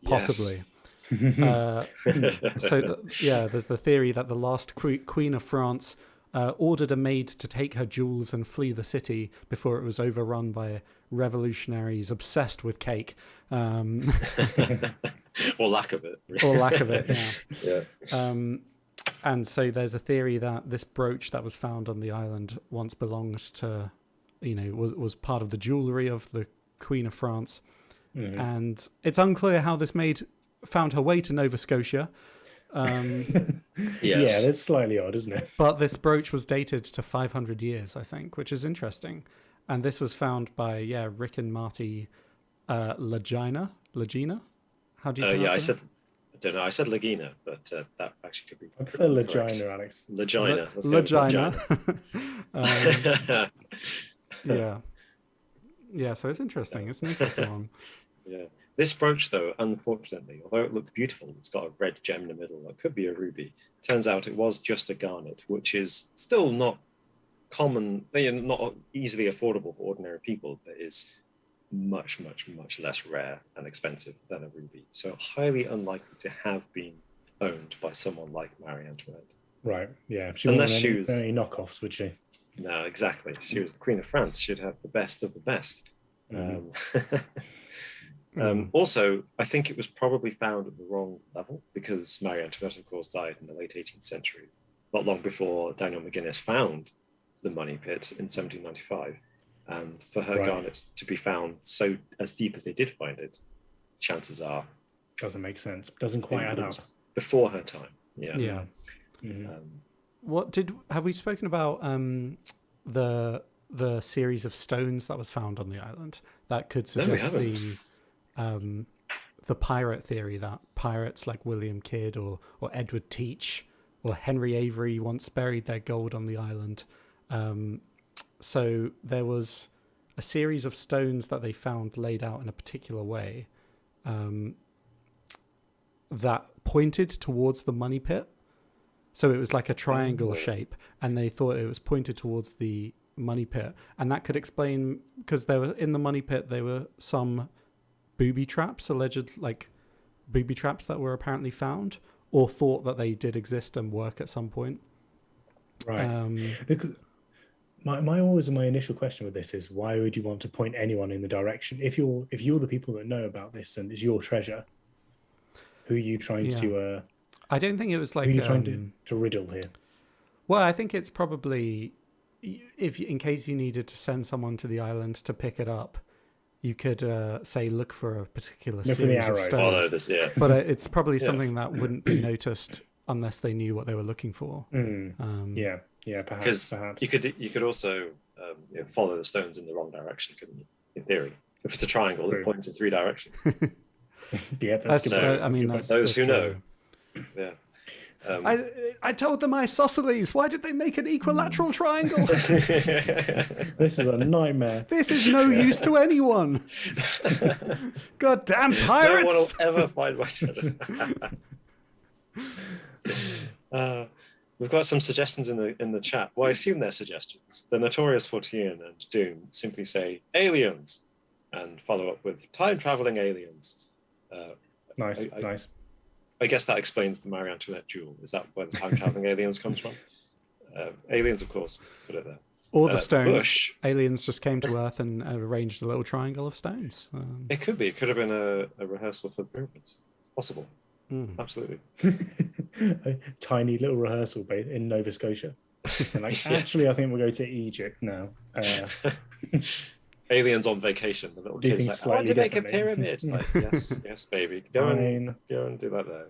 Speaker 3: Possibly. Yes. There's the theory that the last Queen of France ordered a maid to take her jewels and flee the city before it was overrun by revolutionaries obsessed with cake.
Speaker 1: Or lack of it.
Speaker 3: Yeah. And so there's a theory that this brooch that was found on the island once belonged to, was part of the jewellery of the Queen of France. Mm-hmm. And it's unclear how this maid found her way to Nova Scotia.
Speaker 2: Yes. Yeah, that's slightly odd, isn't it?
Speaker 3: But this brooch was dated to 500 years, I think, which is interesting. And this was found by, Rick and Marty Lagina? How do you pronounce it?
Speaker 1: I don't know. I said Lagina, but that actually could be.
Speaker 2: I prefer Lagina, Alex.
Speaker 1: Lagina.
Speaker 3: Lagina. Yeah, so it's interesting. It's an interesting one.
Speaker 1: Yeah. This brooch, though, unfortunately, although it looks beautiful, it's got a red gem in the middle. It could be a ruby. Turns out it was just a garnet, which is still not common, not easily affordable for ordinary people, but is much, much, much less rare and expensive than a ruby. So highly unlikely to have been owned by someone like Marie Antoinette.
Speaker 2: Right, yeah.
Speaker 1: Unless she was
Speaker 2: any knockoffs, would she?
Speaker 1: No, exactly. She was the Queen of France. She'd have the best of the best. Also, I think it was probably found at the wrong level because Marie Antoinette, of course, died in the late 18th century, not long before Daniel McGuinness found the money pit in 1795. And for her garnet to be found so as deep as they did find it, chances are
Speaker 2: doesn't make sense. Doesn't quite add up.
Speaker 1: Before her time. Yeah.
Speaker 2: Mm-hmm.
Speaker 3: Have we spoken about the series of stones that was found on the island that could suggest the pirate theory that pirates like William Kidd or Edward Teach or Henry Avery once buried their gold on the island? So there was a series of stones that they found laid out in a particular way that pointed towards the money pit. So it was like a triangle shape, and they thought it was pointed towards the money pit. And that could explain, because there were in the money pit, there were some booby traps, alleged booby traps that were apparently found or thought that they did exist and work at some point.
Speaker 2: Right. My initial question with this is, why would you want to point anyone in the direction if you're the people that know about this and it's your treasure? Who are you trying to?
Speaker 3: I don't think it was like.
Speaker 2: Who are you trying to riddle here?
Speaker 3: Well, I think it's probably in case you needed to send someone to the island to pick it up, you could say look for a particular series of stones.
Speaker 1: Follow this,
Speaker 3: but it's probably something that wouldn't be noticed unless they knew what they were looking for.
Speaker 2: Perhaps.
Speaker 1: You could also follow the stones in the wrong direction, couldn't you? In theory, if it's a triangle, it points in 3 directions.
Speaker 2: That's
Speaker 1: those who know. Yeah.
Speaker 3: I told them isosceles. Why did they make an equilateral triangle?
Speaker 2: This is a nightmare.
Speaker 3: This is no use to anyone. God damn pirates!
Speaker 1: No one will ever find my treasure. We've got some suggestions in the chat. Well, I assume they're suggestions. The Notorious 14 and Doom simply say aliens. and follow up with time traveling aliens.
Speaker 2: Nice,
Speaker 1: I-
Speaker 2: nice.
Speaker 1: I guess that explains the Marie Antoinette duel. Is that where the time traveling aliens comes from? Aliens, of course, put it there.
Speaker 3: Or the stones.
Speaker 1: Bush.
Speaker 3: Aliens just came to Earth and arranged a little triangle of stones.
Speaker 1: It could be. It could have been a rehearsal for the pyramids. It's possible. Absolutely.
Speaker 2: A tiny little rehearsal in Nova Scotia. And like,
Speaker 1: Yeah.
Speaker 2: actually, I think we'll go to Egypt now.
Speaker 1: Aliens on vacation. The little
Speaker 2: Do
Speaker 1: kids
Speaker 2: things
Speaker 1: like, I want to
Speaker 2: slightly
Speaker 1: make a
Speaker 2: differently.
Speaker 1: pyramid. Like, yes, baby. Go and do that there.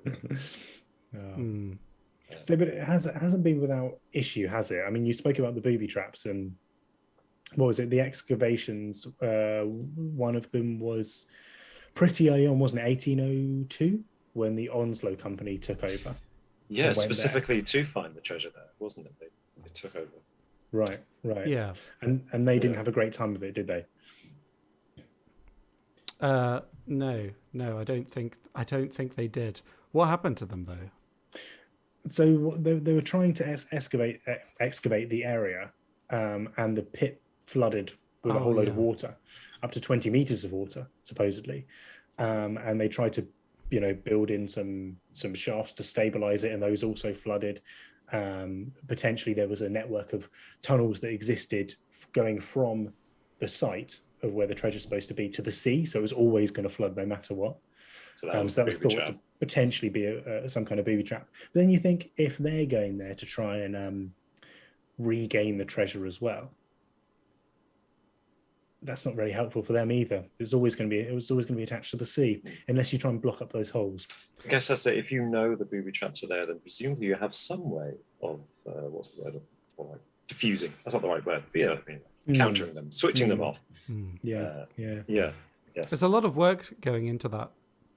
Speaker 3: Mm.
Speaker 2: So, but it hasn't been without issue, has it? I mean, you spoke about the booby traps, and what was it? The excavations. One of them was pretty early on, wasn't it? 1802, when the Onslow Company took over.
Speaker 1: Yeah,
Speaker 2: went
Speaker 1: specifically to find the treasure there, wasn't it? They took over.
Speaker 2: Right.
Speaker 3: Yeah.
Speaker 2: And they didn't have a great time of it, did they?
Speaker 3: No, I don't think they did. What happened to them though?
Speaker 2: So they were trying to excavate the area, and the pit flooded with a whole load of water, up to 20 meters of water, supposedly. And they tried to, build in some shafts to stabilize it, and those also flooded. Potentially there was a network of tunnels that existed going from the site of where the treasure's supposed to be to the sea, so it was always going to flood no matter what.
Speaker 1: So that was,
Speaker 2: thought to potentially be some kind of booby trap. But then you think, if they're going there to try and regain the treasure as well, that's not very helpful for them either. It was always going to be attached to the sea, unless you try and block up those holes.
Speaker 1: I guess that's it. If you know the booby traps are there, then presumably you have some way of what's the word? Like diffusing. That's not the right word. But yeah, I mean, countering them, switching them off.
Speaker 2: Yeah.
Speaker 1: Yes.
Speaker 3: There's a lot of work going into that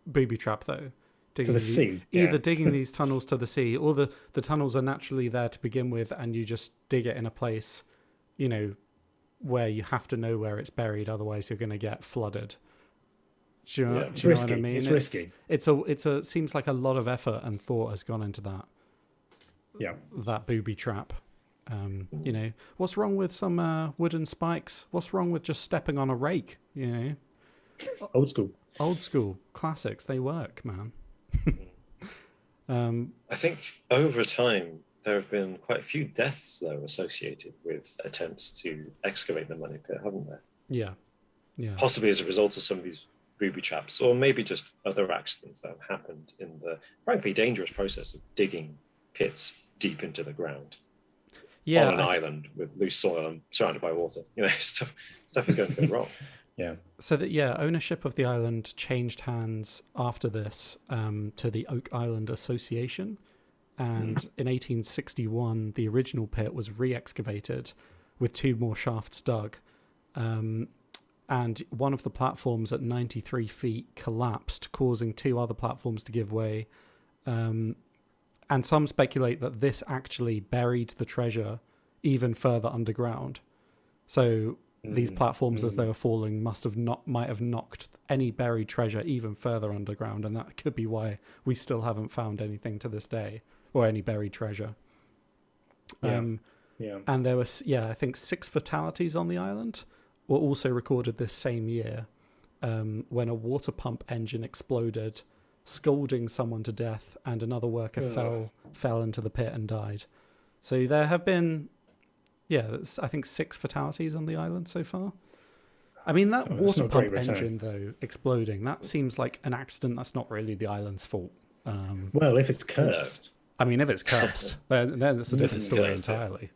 Speaker 3: booby trap though.
Speaker 2: To the sea.
Speaker 3: Either digging these tunnels to the sea, or the tunnels are naturally there to begin with, and you just dig it in a place, where you have to know where it's buried, otherwise you're going to get flooded. Do you know what I mean?
Speaker 2: It's risky.
Speaker 3: It seems like a lot of effort and thought has gone into that.
Speaker 2: Yeah.
Speaker 3: That booby trap. What's wrong with some wooden spikes? What's wrong with just stepping on a rake?
Speaker 2: Old school
Speaker 3: classics. They work, man.
Speaker 1: I think over time there have been quite a few deaths, though, associated with attempts to excavate the money pit, haven't there?
Speaker 3: Yeah.
Speaker 1: Possibly as a result of some of these booby traps, or maybe just other accidents that have happened in the frankly dangerous process of digging pits deep into the ground.
Speaker 3: Yeah,
Speaker 1: on an island with loose soil and surrounded by water. Stuff is going to go wrong.
Speaker 2: Yeah.
Speaker 3: So ownership of the island changed hands after this to the Oak Island Association. And in 1861, the original pit was re-excavated with 2 more shafts dug. And one of the platforms at 93 feet collapsed, causing 2 other platforms to give way. And some speculate that this actually buried the treasure even further underground. So these platforms, as they were falling, might have knocked any buried treasure even further underground, and that could be why we still haven't found anything to this day, or any buried treasure. And there was, I think 6 fatalities on the island were also recorded this same year, when a water pump engine exploded, scalding someone to death, and another worker fell into the pit and died. So there have been, I think 6 fatalities on the island so far. I mean, that water pump engine, though, exploding, that seems like an accident that's not really the island's fault.
Speaker 2: Well, if it's cursed.
Speaker 3: I mean, if it's cursed, then it's a different story entirely.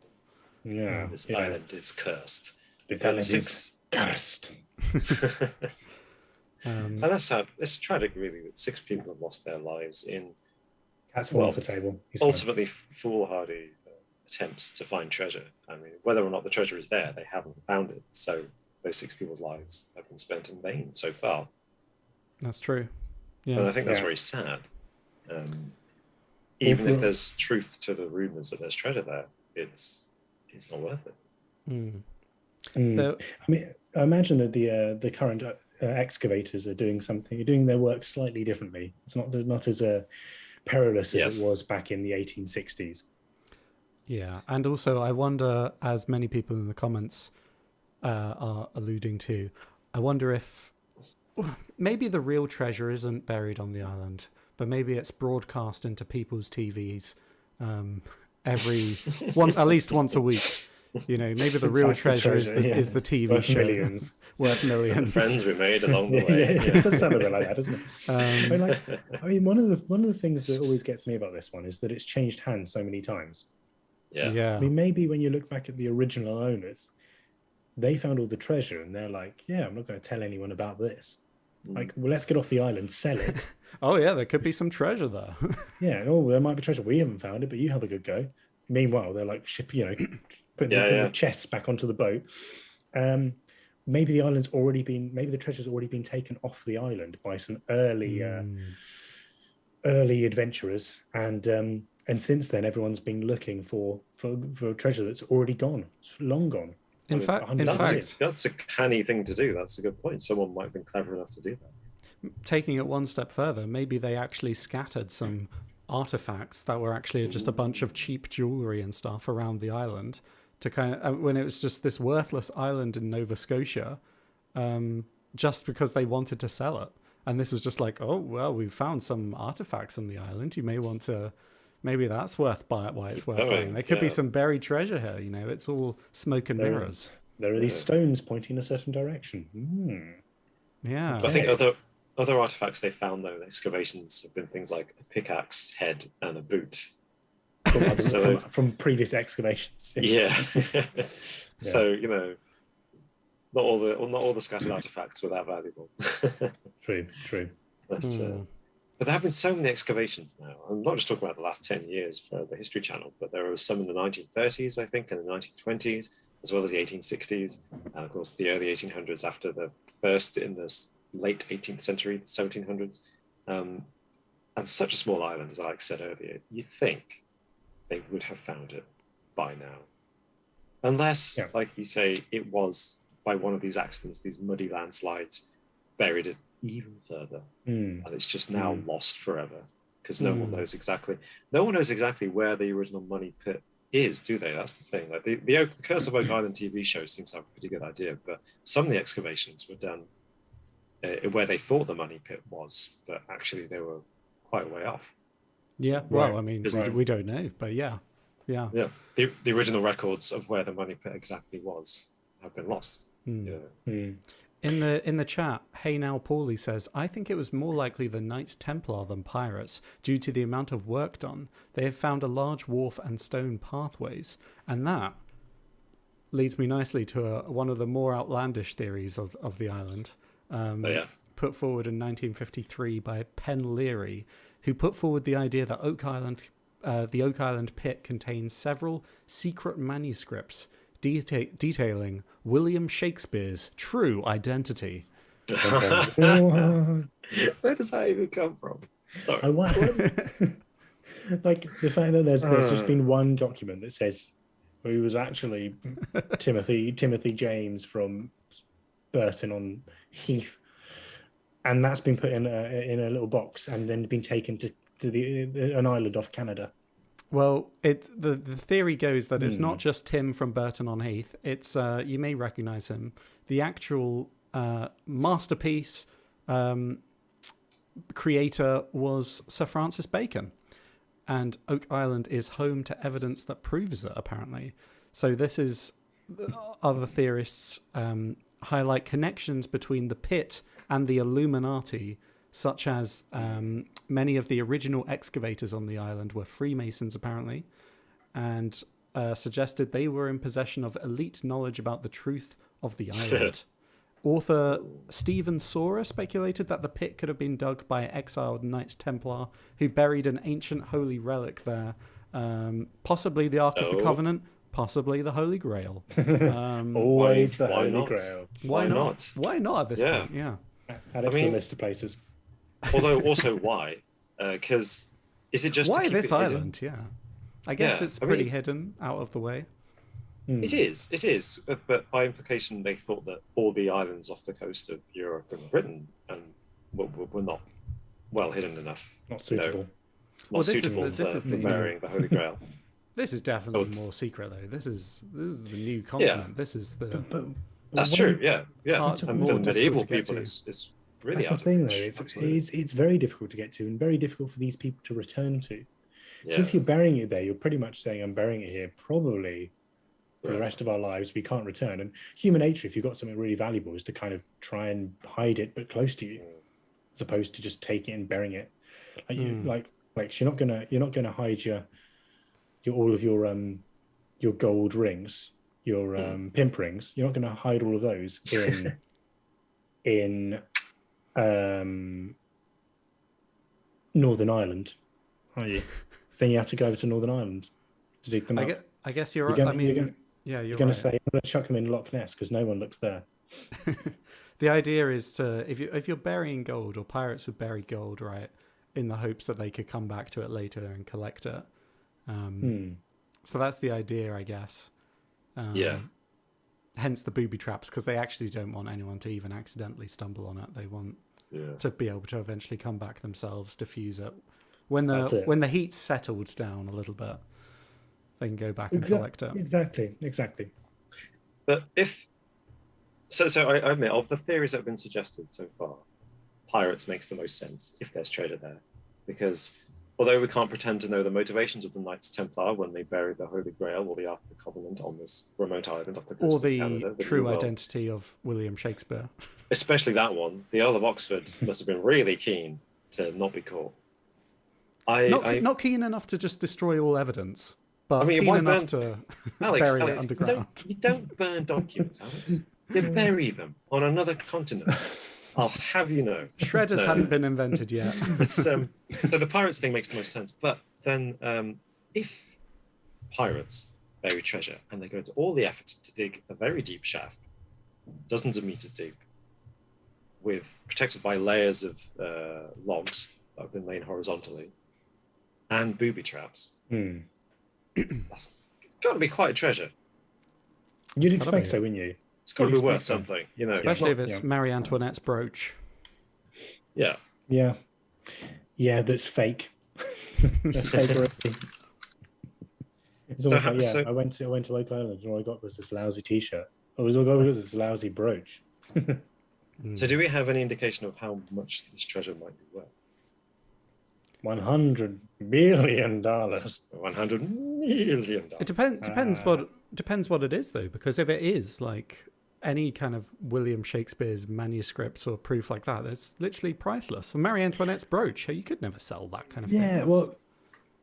Speaker 2: Yeah.
Speaker 1: This island is cursed.
Speaker 2: This island is cursed.
Speaker 1: And that's sad. It's tragic, really, that 6 people have lost their lives in
Speaker 2: That's one off the table.
Speaker 1: ultimately foolhardy attempts to find treasure. I mean, whether or not the treasure is there, they haven't found it. So those 6 people's lives have been spent in vain so far.
Speaker 3: That's true. Yeah.
Speaker 1: And I think that's very sad. Even if there's truth to the rumors that there's treasure there, it's not worth it.
Speaker 3: So,
Speaker 2: I mean, I imagine that the current excavators are doing their work slightly differently. It's not as perilous as it was back in the 1860s.
Speaker 3: Yeah, and also I wonder, as many people in the comments are alluding to, I wonder if maybe the real treasure isn't buried on the island, but maybe it's broadcast into people's TVs at least once a week. You know, maybe the real treasure is the TV
Speaker 2: worth
Speaker 3: show.
Speaker 2: Millions.
Speaker 3: Worth millions.
Speaker 1: The friends we made along the way.
Speaker 2: It does sound a bit like that, doesn't it? I mean, one of the things that always gets me about this one is that it's changed hands so many times.
Speaker 1: Yeah.
Speaker 2: I mean, maybe when you look back at the original owners, they found all the treasure and they're like, yeah, I'm not going to tell anyone about this. Like, well, let's get off the island, sell it.
Speaker 3: Oh yeah, there could be some treasure there.
Speaker 2: Yeah, there might be treasure. We haven't found it, but you have a good go. Meanwhile, they're like putting the chests back onto the boat. Maybe the treasure's already been taken off the island by some early adventurers, and since then everyone's been looking for treasure that's already gone. It's long gone.
Speaker 3: In fact,
Speaker 1: that's a canny thing to do. That's a good point. Someone might have been clever enough to do that.
Speaker 3: Taking it one step further, maybe they actually scattered some artifacts that were actually just a bunch of cheap jewelry and stuff around the island to kind of when it was just this worthless island in Nova Scotia, just because they wanted to sell it. And this was just like, oh well, we've found some artifacts on the island. You may want to. Maybe that's why it's worth buying. There could be some buried treasure here. You know, it's all smoke and mirrors.
Speaker 2: There are these stones pointing in a certain direction.
Speaker 3: Yeah.
Speaker 1: I think other artifacts they found though in excavations have been things like a pickaxe head and a boot.
Speaker 2: From previous excavations.
Speaker 1: Yeah. So not all the scattered artifacts were that valuable.
Speaker 2: True.
Speaker 1: But there have been so many excavations now. I'm not just talking about the last 10 years for the History Channel, but there were some in the 1930s, I think, and the 1920s, as well as the 1860s, and of course the early 1800s after the first in the late 18th century, the 1700s. And such a small island, as Alex said earlier, you think they would have found it by now. Unless, like you say, it was by one of these accidents, these muddy landslides, buried it even further, and it's just now lost forever because no one knows exactly where the original money pit is, do they? That's the thing. Like the Curse of Oak Island TV show seems to have a pretty good idea, but some of the excavations were done where they thought the money pit was, but actually they were quite a way off.
Speaker 3: Yeah, well, I mean, we don't know, but yeah.
Speaker 1: The original records of where the money pit exactly was have been lost.
Speaker 3: In the chat, Hey Now Paulie says, I think it was more likely the Knights Templar than pirates due to the amount of work done. They have found a large wharf and stone pathways. And that leads me nicely to one of the more outlandish theories of the island, put forward in 1953 by Penn Leary, who put forward the idea that the Oak Island pit contains several secret manuscripts detailing William Shakespeare's true identity.
Speaker 1: Where does that even come from? Sorry.
Speaker 2: Like the fact that there's just been one document that says he was actually Timothy James from Burton on Heath, and that's been put in a little box and then been taken to an island off Canada.
Speaker 3: Well, the theory goes that it's not just Tim from Burton on Heath. It's you may recognise him. The actual masterpiece creator was Sir Francis Bacon, and Oak Island is home to evidence that proves it. Apparently, so this is other theorists highlight connections between the pit and the Illuminati, such as many of the original excavators on the island were Freemasons, apparently, and suggested they were in possession of elite knowledge about the truth of the island. Author Stephen Sora speculated that the pit could have been dug by exiled Knights Templar who buried an ancient holy relic there, possibly the Ark of the Covenant, possibly the Holy Grail.
Speaker 2: Always the Holy Grail.
Speaker 3: Why not? Why not at this point? Yeah.
Speaker 2: Add it to the list of places.
Speaker 1: Although also why? Because is it just
Speaker 3: why
Speaker 1: to keep
Speaker 3: this
Speaker 1: it hidden?
Speaker 3: island? Yeah, I guess it's pretty hidden, out of the way.
Speaker 1: It is. But by implication, they thought that all the islands off the coast of Europe and Britain were not well hidden enough.
Speaker 2: Not suitable.
Speaker 3: This is the
Speaker 1: burying the Holy Grail.
Speaker 3: This is definitely more secret, though. This is the new continent. This is the.
Speaker 1: That's
Speaker 2: When-
Speaker 1: true. Yeah, yeah.
Speaker 3: Hard-
Speaker 1: And
Speaker 3: more
Speaker 1: for the medieval
Speaker 3: difficult to get
Speaker 1: people,
Speaker 3: to.
Speaker 1: it's really
Speaker 2: That's the
Speaker 1: out of
Speaker 2: thing, though.
Speaker 1: reach.
Speaker 2: It's very difficult to get to and very difficult for these people to return to.
Speaker 1: Yeah.
Speaker 2: So if you're burying it there, you're pretty much saying, I'm burying it here probably for the
Speaker 1: Right.
Speaker 2: rest of our lives. We can't return. And human nature, if you've got something really valuable, is to kind of try and hide it, but close to you, as opposed to just taking it and burying it. Like, you're not gonna hide your all of your gold rings, your pimp rings. You're not gonna hide all of those in Northern Ireland, are you? So then you have to go over to Northern Ireland to dig them up.
Speaker 3: I guess you're right.
Speaker 2: You're
Speaker 3: I
Speaker 2: gonna-
Speaker 3: mean,
Speaker 2: you're gonna-
Speaker 3: yeah, you're
Speaker 2: You're going
Speaker 3: right.
Speaker 2: to say, I'm going to chuck them in Loch Ness because no one looks there.
Speaker 3: The idea is to if you're burying gold, or pirates would bury gold, right, in the hopes that they could come back to it later and collect it. So that's the idea, I guess.
Speaker 1: Yeah.
Speaker 3: Hence the booby traps, because they actually don't want anyone to even accidentally stumble on it. They want to be able to eventually come back themselves, defuse it. When the heat's settled down a little bit, they can go back and collect it.
Speaker 2: Exactly.
Speaker 1: But so I admit, of the theories that have been suggested so far, pirates makes the most sense if there's treasure there, because although we can't pretend to know the motivations of the Knights Templar when they buried the Holy Grail or the Ark of the Covenant on this remote island off the coast
Speaker 3: Or
Speaker 1: of
Speaker 3: the
Speaker 1: Canada,
Speaker 3: true
Speaker 1: New World,
Speaker 3: identity of William Shakespeare.
Speaker 1: especially that one, the Earl of Oxford must have been really keen to not be caught.
Speaker 3: Not keen enough to just destroy all evidence, but keen
Speaker 1: why
Speaker 3: enough
Speaker 1: burn-
Speaker 3: to
Speaker 1: Alex,
Speaker 3: bury it
Speaker 1: Alex,
Speaker 3: underground.
Speaker 1: you don't burn documents, Alex. You bury them on another continent. I'll have you know.
Speaker 3: Shredders hadn't been invented yet.
Speaker 1: It's, so the pirates thing makes the most sense. But then if pirates bury treasure and they go to all the effort to dig a very deep shaft, dozens of meters deep, protected by layers of logs that have been laid horizontally, and booby traps, that's got to be quite a treasure.
Speaker 2: You'd
Speaker 3: It's gotta
Speaker 2: expect
Speaker 3: be.
Speaker 2: so, wouldn't you?
Speaker 1: It's got to be
Speaker 2: You'd
Speaker 1: worth
Speaker 2: expect so.
Speaker 1: something, you know.
Speaker 3: Especially if
Speaker 1: It's
Speaker 3: it's
Speaker 2: yeah.
Speaker 3: Marie Antoinette's brooch.
Speaker 1: not-
Speaker 2: Yeah, that's fake. That's fake already. It's almost like,
Speaker 1: So-
Speaker 2: I went to Oak Island and all I got was this lousy T-shirt. All I got was this lousy brooch.
Speaker 1: So do we have any indication of how much this treasure might be worth?
Speaker 2: $100 billion.
Speaker 1: $100 million.
Speaker 3: It depends what it is, though, because if it is like any kind of William Shakespeare's manuscripts or proof like that, it's literally priceless. And Marie Antoinette's brooch, you could never sell that kind of thing.
Speaker 2: Yeah,
Speaker 3: That's-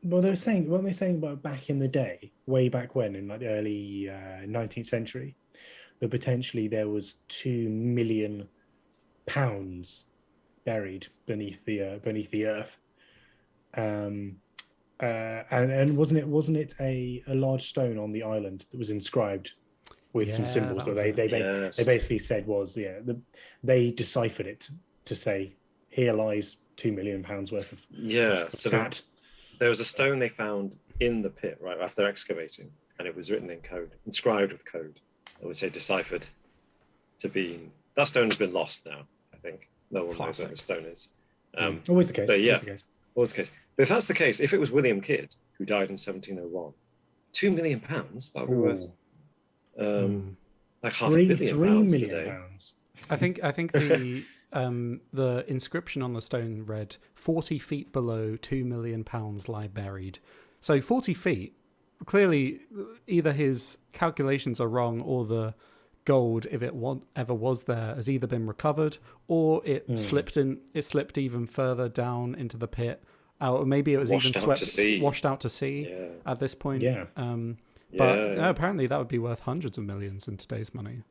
Speaker 2: well, they were saying, what were they saying about back in the day, way back when, in like the early 19th century, that potentially there was £2 million buried beneath the earth, and wasn't it a large stone on the island that was inscribed with some
Speaker 3: Yeah,
Speaker 2: symbols
Speaker 3: that
Speaker 2: that
Speaker 3: was
Speaker 1: Yes.
Speaker 2: they basically said they deciphered it to say, here lies £2 million worth of
Speaker 1: Yeah, so
Speaker 2: tat.
Speaker 1: there was a stone they found in the pit right after excavating, and it was written in code, inscribed with code. It would say deciphered to be. That stone has been lost now, I think. No one knows where
Speaker 3: Classic.
Speaker 1: the stone is.
Speaker 2: Always the case.
Speaker 1: but yeah.
Speaker 2: Always the case.
Speaker 1: What was the case? But if that's the case, if it was William Kidd who died in 1701, £2 million, that would be worth like half a billion
Speaker 2: £3
Speaker 1: pounds
Speaker 2: million
Speaker 1: today.
Speaker 2: pounds.
Speaker 3: I think the inscription on the stone read 40 feet below £2 million lie buried. So 40 feet, clearly either his calculations are wrong, or the gold, if it ever was there, has either been recovered, or it slipped even further down into the pit, or maybe it was
Speaker 1: Washed
Speaker 3: even
Speaker 1: out to sea.
Speaker 3: washed out to sea
Speaker 1: Yeah.
Speaker 3: at this point.
Speaker 2: Yeah.
Speaker 3: But
Speaker 1: Yeah.
Speaker 3: apparently that would be worth hundreds of millions in today's money.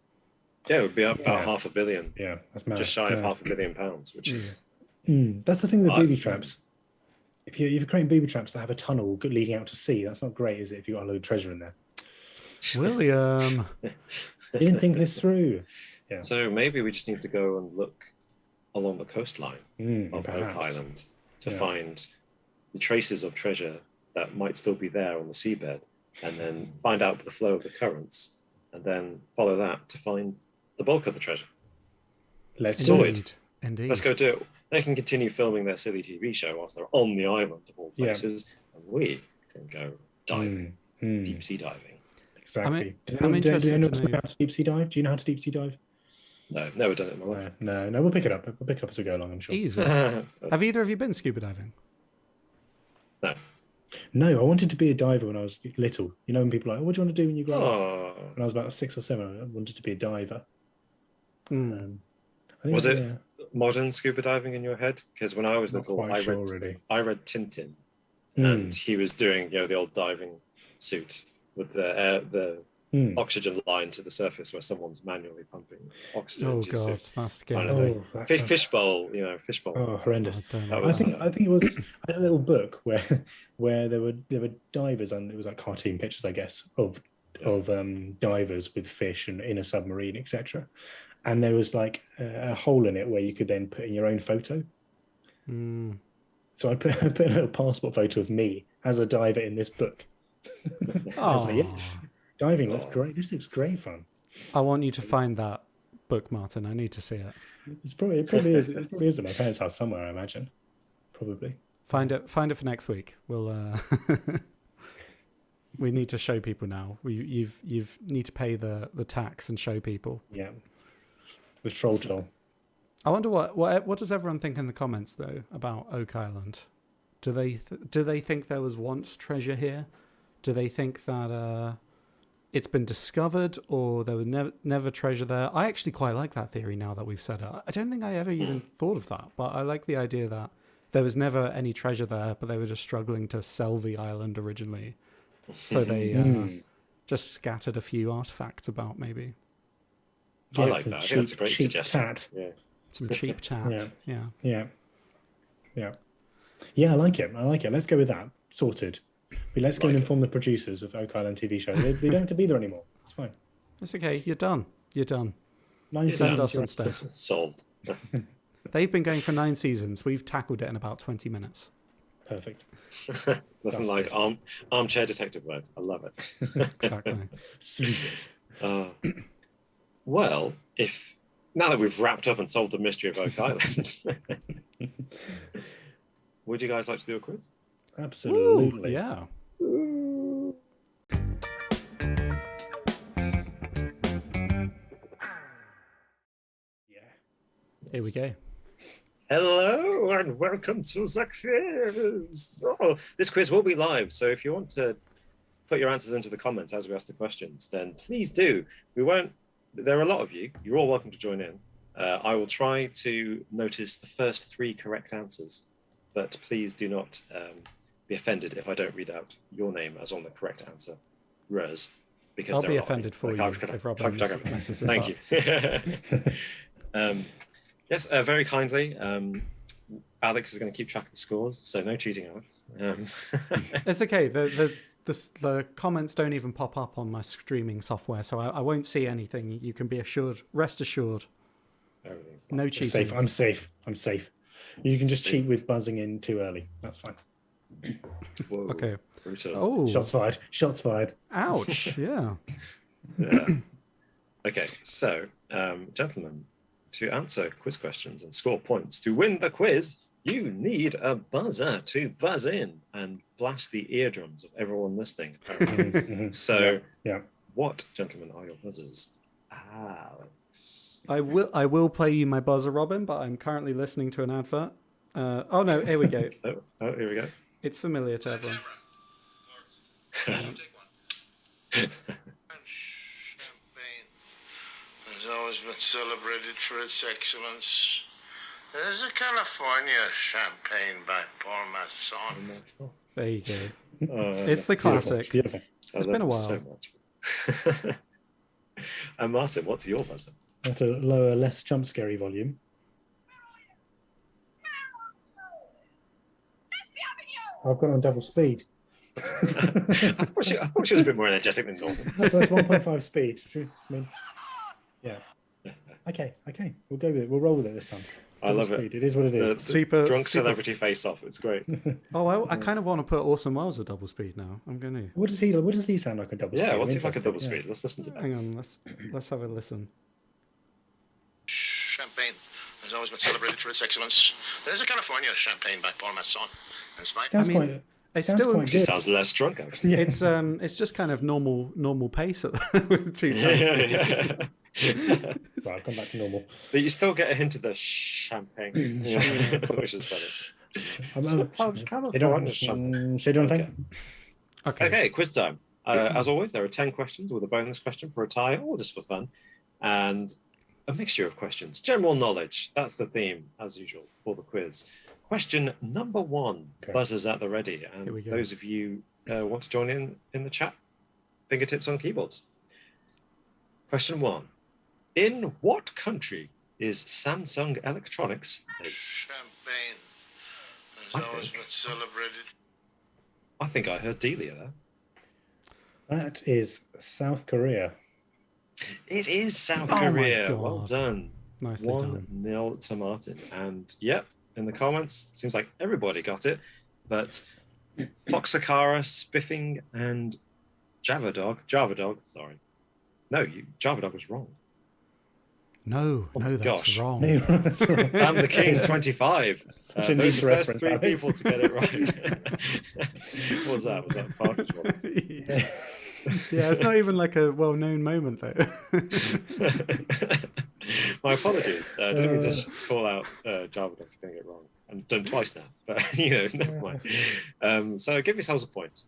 Speaker 1: Yeah, it would be about
Speaker 2: Yeah.
Speaker 1: £500 million,
Speaker 2: Yeah, that's mad.
Speaker 1: just shy of
Speaker 2: That's mad.
Speaker 1: £500 million, which is
Speaker 2: That's the thing with
Speaker 1: I-
Speaker 2: booby traps. If you're creating booby traps that have a tunnel leading out to sea, that's not great, is it? If you've got a load of treasure in there,
Speaker 3: William.
Speaker 2: they didn't think this through. Yeah,
Speaker 1: So maybe we just need to go and look along the coastline of Oak
Speaker 2: perhaps.
Speaker 1: Island to
Speaker 2: Yeah.
Speaker 1: find the traces of treasure that might still be there on the seabed, and then find out the flow of the currents, and then follow that to find the bulk of the treasure.
Speaker 2: Let's
Speaker 1: So
Speaker 2: do
Speaker 1: it-
Speaker 2: it.
Speaker 3: Indeed.
Speaker 1: Let's go do it. They can continue filming their silly TV show whilst they're on the island of all
Speaker 2: Yeah.
Speaker 1: places, and we can go diving,
Speaker 2: Mm.
Speaker 1: deep sea diving.
Speaker 2: exactly. Do
Speaker 3: I'm
Speaker 2: anyone
Speaker 3: interested
Speaker 2: know
Speaker 3: to know.
Speaker 2: how to deep sea dive? Do you know how to deep sea dive?
Speaker 1: No, never done it in my life.
Speaker 2: No. We'll pick it up. We'll pick it up as we go along. I'm sure.
Speaker 3: Easy. Have either of you been scuba diving?
Speaker 1: No.
Speaker 2: No, I wanted to be a diver when I was little. You know, when people are like, "What do you want to do when you grow up?"
Speaker 1: Oh,
Speaker 2: When I was about 6 or 7, I wanted to be a diver.
Speaker 3: Mm.
Speaker 2: I think
Speaker 1: Was it
Speaker 2: yeah,
Speaker 1: modern scuba diving in your head? Because when I was
Speaker 2: not
Speaker 1: little,
Speaker 2: quite sure really.
Speaker 1: I read Tintin,
Speaker 2: Hmm.
Speaker 1: and he was doing the old diving suit with the oxygen line to the surface where someone's manually pumping oxygen.
Speaker 3: Oh
Speaker 1: into your
Speaker 3: god,
Speaker 1: suit.
Speaker 3: that's
Speaker 1: Kind
Speaker 3: scary.
Speaker 1: of thing.
Speaker 2: Oh, that sounds
Speaker 1: Fishbowl, fishbowl.
Speaker 2: oh horrendous.
Speaker 3: don't
Speaker 1: That
Speaker 3: know.
Speaker 2: I
Speaker 1: was,
Speaker 2: think it was I had a little book where there were divers, and it was like cartoon pictures, I guess, of divers with fish and in a submarine, etc. And there was like a hole in it where you could then put in your own photo.
Speaker 3: Mm.
Speaker 2: So I put a little passport photo of me as a diver in this book. I was like, yeah, diving looks great. This looks great fun.
Speaker 3: I want you to find that book, Martin. I need to see it.
Speaker 2: It probably is. It probably is at my parents' house somewhere, I imagine. Probably.
Speaker 3: Find it for next week. We'll we need to show people now. You've need to pay the tax and show people.
Speaker 2: Yeah. With Troll Joel.
Speaker 3: I wonder what does everyone think in the comments though about Oak Island? Do they think there was once treasure here? Do they think that it's been discovered, or there was never treasure there? I actually quite like that theory now that we've said it. I don't think I ever even thought of that, but I like the idea that there was never any treasure there, but they were just struggling to sell the island originally. So they just scattered a few artifacts about, maybe.
Speaker 1: I like that. I think that's a great
Speaker 2: cheap
Speaker 1: suggestion.
Speaker 2: Tat.
Speaker 1: Yeah.
Speaker 3: Some cheap tat.
Speaker 2: Yeah. I like it. Let's go with that. Sorted. But let's go and inform the producers of Oak Island TV show. They don't have to be there anymore. It's fine.
Speaker 3: It's okay. You're done.
Speaker 2: 9
Speaker 3: Send
Speaker 2: seasons.
Speaker 3: us instead.
Speaker 1: Solved.
Speaker 3: They've been going for 9 seasons. We've tackled it in about 20 minutes.
Speaker 2: Perfect.
Speaker 1: Nothing like armchair detective work. I love it.
Speaker 3: Exactly.
Speaker 2: Sweet.
Speaker 1: Well, now that we've wrapped up and solved the mystery of Oak Island, would you guys like to do a quiz?
Speaker 2: Absolutely.
Speaker 3: Yeah. Here we go.
Speaker 1: Hello and welcome to the quiz. Oh, this quiz will be live, so if you want to put your answers into the comments as we ask the questions, then please do. There are a lot of you. You're all welcome to join in. I will try to notice the first 3 correct answers, but please do not be offended if I don't read out your name as on the correct answer, Rose. Because
Speaker 3: I'll be offended for you if Robin messes this up.
Speaker 1: Thank you. Yes, very kindly. Alex is going to keep track of the scores, so no cheating, Alex.
Speaker 3: It's okay. The comments don't even pop up on my streaming software, so I won't see anything. You can be rest assured. No cheating.
Speaker 2: I'm safe. You can just cheat with buzzing in too early. That's fine.
Speaker 1: Whoa,
Speaker 3: okay.
Speaker 1: brutal.
Speaker 3: Oh.
Speaker 2: Shots fired.
Speaker 3: Ouch. Yeah.
Speaker 1: Yeah. Okay, so, gentlemen, to answer quiz questions and score points to win the quiz, you need a buzzer to buzz in and blast the eardrums of everyone listening. So, what, gentlemen, are your buzzers? Alex.
Speaker 3: I will play you my buzzer, Robin, but I'm currently listening to an advert. Oh no, here we go.
Speaker 1: Oh, here we go.
Speaker 3: It's familiar to everyone.
Speaker 4: Champagne has always been celebrated for its excellence. There's a California champagne by Paul Masson.
Speaker 3: There you go. It's the classic.
Speaker 2: Beautiful.
Speaker 3: It's been a while.
Speaker 1: So much. And Martin, what's your buzzer?
Speaker 2: At a lower, less jump scary volume. I've got it on double speed.
Speaker 1: I thought she was a bit more energetic than normal.
Speaker 2: That's 1.5 speed. I mean, yeah. Okay. We'll go with it. We'll roll with it this time.
Speaker 1: I love it.
Speaker 2: It is what it is.
Speaker 3: Super
Speaker 1: Drunk celebrity face off. It's great.
Speaker 3: Oh, I kind of want to put Orson Welles at double speed now. I'm going to.
Speaker 2: What does he sound like a double speed?
Speaker 1: Yeah, what's he like a
Speaker 2: Interesting.
Speaker 1: double speed? Let's listen to that.
Speaker 3: Hang on, let's have a listen.
Speaker 4: Champagne has always been celebrated for its excellence. There's a California champagne by Paul Masson.
Speaker 2: Sounds quite
Speaker 3: It's
Speaker 2: Sounds
Speaker 3: still
Speaker 2: quite
Speaker 1: She
Speaker 2: good.
Speaker 1: sounds less drunk, actually.
Speaker 3: it's just kind of normal pace with 2 times speed.
Speaker 2: Well, I've gone back to normal.
Speaker 1: But you still get a hint of the champagne, which is funny. You don't want the champagne.
Speaker 2: Say do anything?
Speaker 1: Okay, quiz time. As always, there are 10 questions with a bonus question for a tie or just for fun. And a mixture of questions. General knowledge, that's the theme, as usual, for the quiz. Question number 1, buzzers at the ready. And
Speaker 3: Here we go.
Speaker 1: those of you want to join in the chat, fingertips on keyboards. Question 1. In what country is Samsung Electronics based?
Speaker 4: Champagne has
Speaker 1: I
Speaker 4: always
Speaker 1: think.
Speaker 4: been celebrated.
Speaker 1: I think I heard Delia there.
Speaker 2: That is South Korea.
Speaker 1: It is South
Speaker 3: Oh my
Speaker 1: Korea. Well
Speaker 3: God.
Speaker 1: done.
Speaker 3: Nicely done.
Speaker 1: 1-0 to Martin. And yep, in the comments, seems like everybody got it. But Foxakara, Spiffing, and Java Dog, sorry. No, Java Dog was wrong.
Speaker 3: No, that's
Speaker 1: gosh.
Speaker 3: wrong.
Speaker 2: That's right.
Speaker 1: I'm the King 25.
Speaker 2: Such a
Speaker 1: Those
Speaker 2: niche
Speaker 1: are the first
Speaker 2: reference,
Speaker 1: 3
Speaker 2: Alex.
Speaker 1: people to get it right. What was that? Was that Partridge one?
Speaker 3: Yeah, it's not even like a well-known moment though.
Speaker 1: My apologies. I didn't mean to call out Java Dog for getting it wrong. I've done twice now, but never mind. So give yourselves a point.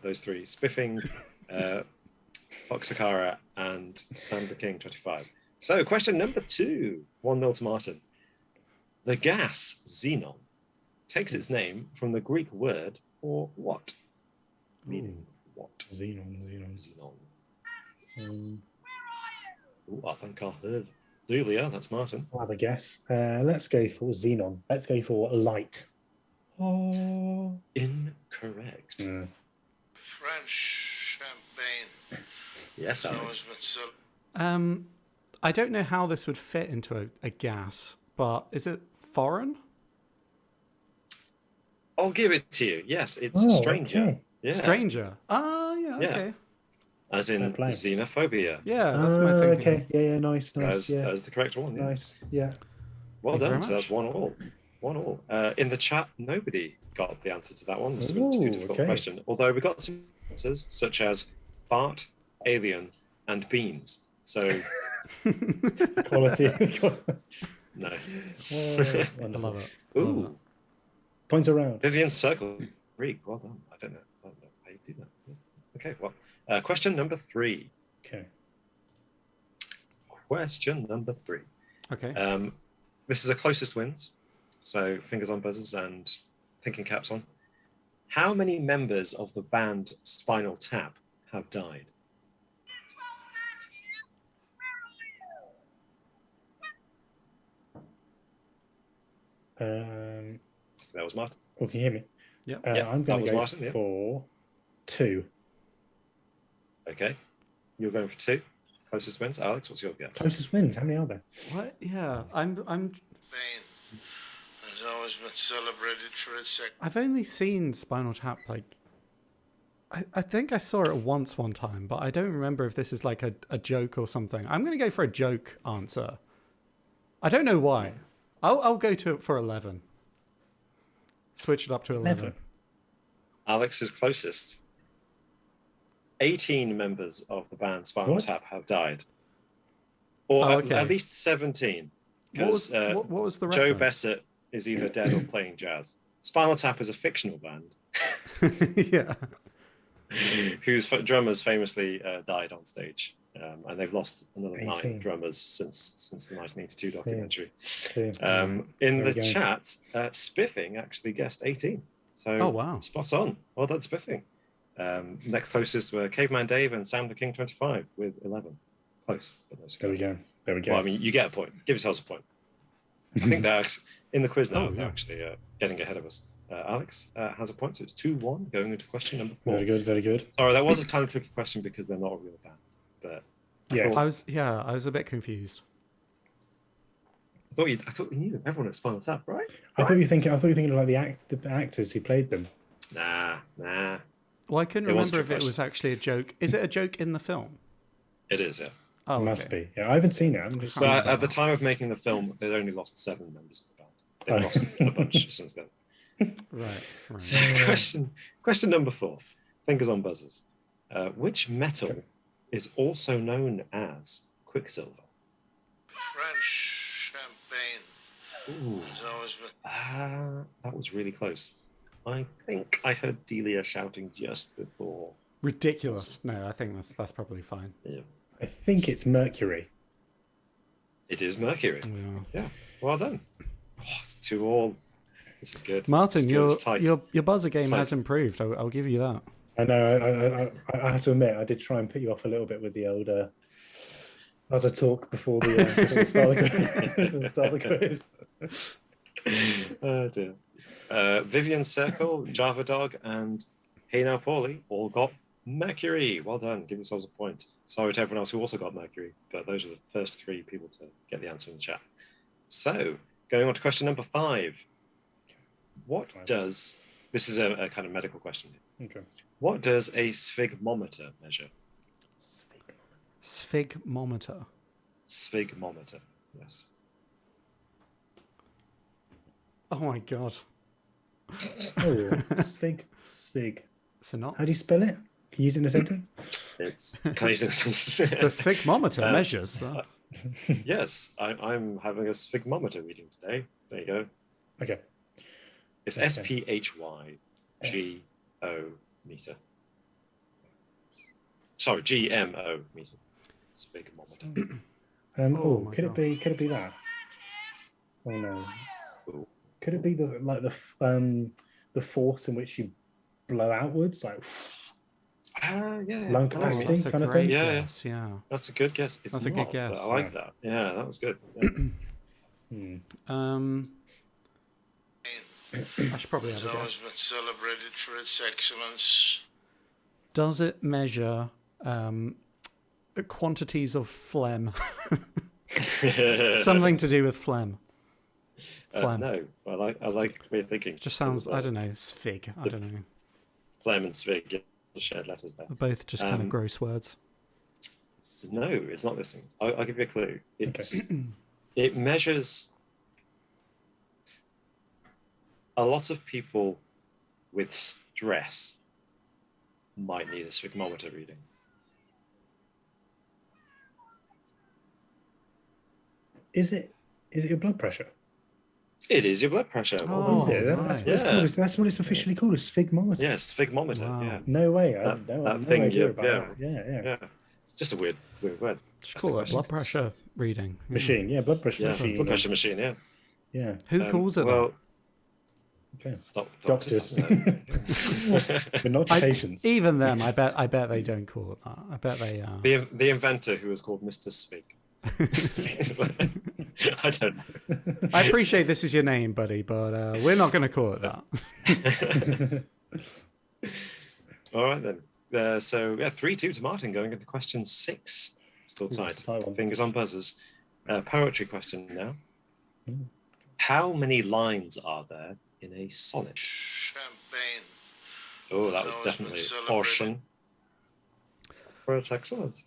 Speaker 1: Those 3: Spiffing, Foxakara, and Sam the King 25. So question number 2, 1-0 to Martin. The gas xenon takes its name from the Greek word for what? Meaning what?
Speaker 2: Xenon.
Speaker 1: Xenon. Ooh, I think I heard Delia. That's Martin.
Speaker 2: I'll have a guess. Let's go for xenon. Let's go for light. Oh.
Speaker 1: Incorrect.
Speaker 4: French champagne
Speaker 1: Yes,
Speaker 4: has
Speaker 1: Alex.
Speaker 4: always been celebrated.
Speaker 3: I don't know how this would fit into a gas, but is it foreign?
Speaker 1: I'll give it to you. Yes, it's
Speaker 2: Oh,
Speaker 1: stranger.
Speaker 2: okay.
Speaker 1: Yeah.
Speaker 3: Stranger. Ah, yeah,
Speaker 1: Yeah.
Speaker 3: okay.
Speaker 1: As in
Speaker 2: Fair play.
Speaker 1: xenophobia.
Speaker 3: Yeah, that's my thinking.
Speaker 2: Okay. Yeah. Nice.
Speaker 1: That is the correct one. Yeah.
Speaker 2: Nice. Yeah.
Speaker 1: Well
Speaker 3: Thank you
Speaker 1: done.
Speaker 3: very
Speaker 1: So that's
Speaker 3: much.
Speaker 1: 1-1. 1-1. In the chat, nobody got the answer to that one. Must have been too
Speaker 2: Ooh,
Speaker 1: difficult
Speaker 2: okay.
Speaker 1: question. Although we got some answers such as fart, alien, and beans. So
Speaker 2: Quality.
Speaker 1: no.
Speaker 3: I
Speaker 2: Wonderful.
Speaker 3: love it.
Speaker 1: Ooh,
Speaker 2: Points around.
Speaker 1: Vivian Circle. Greek. Well done. I don't know how you do that. Yeah. Okay. Well, question number 3.
Speaker 2: Okay.
Speaker 1: Question number 3.
Speaker 3: Okay.
Speaker 1: This is a closest wins, so fingers on buzzers and thinking caps on. How many members of the band Spinal Tap have died? That was Martin.
Speaker 2: Oh, can you hear me?
Speaker 3: Yeah.
Speaker 1: Yeah,
Speaker 2: I'm
Speaker 1: that
Speaker 2: going
Speaker 1: was
Speaker 2: to go
Speaker 1: Martin, yeah.
Speaker 2: for 2.
Speaker 1: Okay. You're going for 2. Closest wins. Alex, what's your guess?
Speaker 2: Closest wins. How many are there?
Speaker 3: What? Yeah, I'm.
Speaker 4: Spain has always been celebrated for its sex.
Speaker 3: I've only seen Spinal Tap like. I think I saw it once one time, but I don't remember if this is like a joke or something. I'm going to go for a joke answer. I don't know why. I'll go to it for 11. Switch it up to 11.
Speaker 2: 11.
Speaker 1: Alex is closest. 18 members of the band Spinal
Speaker 2: What?
Speaker 1: Tap have died. Or
Speaker 3: Oh, okay.
Speaker 1: at least 17.
Speaker 3: What was,
Speaker 1: Because
Speaker 3: what was the
Speaker 1: Joe
Speaker 3: reference?
Speaker 1: Bessett is either dead or playing jazz. Spinal Tap is a fictional band
Speaker 3: Yeah.
Speaker 1: whose drummers famously died on stage. And they've lost another 9
Speaker 2: 18.
Speaker 1: drummers since the 1982 documentary.
Speaker 2: Okay.
Speaker 1: In
Speaker 2: There
Speaker 1: the
Speaker 2: we go.
Speaker 1: chat, Spiffing actually guessed 18. So
Speaker 3: Oh, wow.
Speaker 1: spot on. Well done, Spiffing. Next closest were Caveman Dave and Sam the King 25 with 11. Close, but no
Speaker 2: There we
Speaker 1: cigar.
Speaker 2: go. There we go.
Speaker 1: Well, I mean, you get a point. Give yourselves a point. I think they're in the quiz now.
Speaker 3: Oh,
Speaker 1: They're
Speaker 3: yeah.
Speaker 1: actually getting ahead of us. Alex has a point, so it's 2-1 going into question number 4.
Speaker 2: Very good. Very good.
Speaker 1: Sorry, that was a time tricky question because they're not a real band. But
Speaker 2: Yes.
Speaker 3: I was a bit confused.
Speaker 1: I thought you knew everyone at Spinal Tap, right?
Speaker 2: I thought you were thinking of like the actors who played them.
Speaker 1: Nah.
Speaker 3: Well, I couldn't
Speaker 1: It was a
Speaker 3: remember if
Speaker 1: trick
Speaker 3: it was actually a joke. Is it a joke in the film?
Speaker 1: It is, yeah.
Speaker 3: Oh,
Speaker 2: Must
Speaker 3: okay.
Speaker 2: be. Yeah, I haven't seen it. I'm just seeing
Speaker 1: But
Speaker 2: it.
Speaker 1: at the time of making the film, they'd only lost 7 members of the band. They've
Speaker 2: Oh.
Speaker 1: lost a bunch since then.
Speaker 3: Right.
Speaker 1: So
Speaker 3: Right.
Speaker 1: question number 4. Fingers on buzzers. Which metal is also known as quicksilver?
Speaker 4: French champagne
Speaker 1: Ooh,
Speaker 4: has always been.
Speaker 1: that was really close. I think I heard Delia shouting just before.
Speaker 3: Ridiculous. No, I think that's probably fine.
Speaker 1: Yeah,
Speaker 2: I think it's mercury.
Speaker 1: it is mercury.
Speaker 3: Yeah.
Speaker 1: Yeah, well done. Oh, it's 2-2. This is good.
Speaker 3: Martin,
Speaker 1: This is good. It's tight.
Speaker 3: your buzzer game
Speaker 1: tight.
Speaker 3: has improved. I'll give you that.
Speaker 2: I know. I have to admit, I did try and put you off a little bit with the old buzzer talk before the, before the start of the, start of the quiz.
Speaker 1: Oh dear. Vivian Circle, Java Dog, and Hey Now Paulie all got Mercury. Well done. Give yourselves a point. Sorry to everyone else who also got Mercury, but those are the first 3 people to get the answer in the chat. So, going on to question number 5. What does, this is a kind of medical question.
Speaker 2: Okay.
Speaker 1: What does a sphygmometer measure?
Speaker 3: Sphygmometer.
Speaker 1: Sphygmometer, yes.
Speaker 3: Oh my god.
Speaker 2: Oh, Svig.
Speaker 3: So not
Speaker 2: How do you spell it? Can you use it in a sentence?
Speaker 1: It's can I use it?
Speaker 3: the sphygmometer measures that.
Speaker 1: Yes, I'm having a sphygmometer reading today. There you go.
Speaker 2: Okay.
Speaker 1: It's
Speaker 2: Okay.
Speaker 1: SPHYGO meter. Sorry, GMO meter. Sphygmometer.
Speaker 3: Oh my
Speaker 2: could
Speaker 3: gosh.
Speaker 2: it be that? Oh no.
Speaker 1: Ooh.
Speaker 2: Could it be the force in which you blow outwards, like
Speaker 1: Yeah.
Speaker 2: lung
Speaker 1: Oh,
Speaker 2: capacity
Speaker 3: That's a
Speaker 2: kind of
Speaker 3: great
Speaker 2: thing?
Speaker 1: Yeah, yeah.
Speaker 3: guess, yeah.
Speaker 1: That's a good guess. It's
Speaker 3: That's a good
Speaker 1: not, but
Speaker 3: guess.
Speaker 1: I like that. Yeah, that was good. Yeah.
Speaker 3: I should probably have
Speaker 4: Has
Speaker 3: a
Speaker 4: always
Speaker 3: guess.
Speaker 4: been celebrated for its excellence.
Speaker 3: Does it measure quantities of phlegm? Something to do with phlegm. Phlegm.
Speaker 1: No, I like the way you're thinking.
Speaker 3: Just sounds, I don't know, sphig. I don't know.
Speaker 1: Phlegm and Svig, yeah, the shared letters there.
Speaker 3: They're both just kind of gross words.
Speaker 1: No, it's not this thing. I'll give you a clue. It's it measures a lot of people with stress might need a sphygmometer reading.
Speaker 2: Is it your blood pressure?
Speaker 1: It is your blood pressure.
Speaker 3: Oh,
Speaker 2: Is it?
Speaker 3: nice.
Speaker 2: That's what it's officially called, a sphygmometer.
Speaker 1: Yes, sphygmometer.
Speaker 3: Wow.
Speaker 1: Yeah,
Speaker 2: No way. I
Speaker 1: That-
Speaker 2: no,
Speaker 1: that
Speaker 2: no
Speaker 1: thing,
Speaker 2: idea
Speaker 1: yeah,
Speaker 2: about
Speaker 1: yeah.
Speaker 2: that. Yeah.
Speaker 1: yeah. It's just a weird word.
Speaker 3: Just
Speaker 1: That's
Speaker 3: call
Speaker 1: the
Speaker 3: it blood
Speaker 1: question.
Speaker 3: pressure reading. Yeah.
Speaker 2: Machine, yeah, blood pressure
Speaker 1: Yeah,
Speaker 2: machine.
Speaker 1: blood pressure machine. Yeah.
Speaker 2: Yeah.
Speaker 3: Who calls it
Speaker 1: Well,
Speaker 2: Okay.
Speaker 1: doctors.
Speaker 2: Doctors. But not
Speaker 3: that?
Speaker 2: patients.
Speaker 3: Even them, I bet they don't call it that. I bet they
Speaker 1: The inventor who was called Mr. Svig. I don't know.
Speaker 3: I appreciate this is your name, buddy, but we're not going to call it that.
Speaker 1: All right then. So 3-2 to Martin going into question 6. Still tight.
Speaker 2: it's a tight one.
Speaker 1: Fingers on buzzers. Poetry question now.
Speaker 2: Mm.
Speaker 1: How many lines are there in a sonnet?
Speaker 4: Champagne.
Speaker 1: Oh, that was
Speaker 4: Always
Speaker 1: definitely
Speaker 4: been celebrated.
Speaker 1: portion. For its excellence.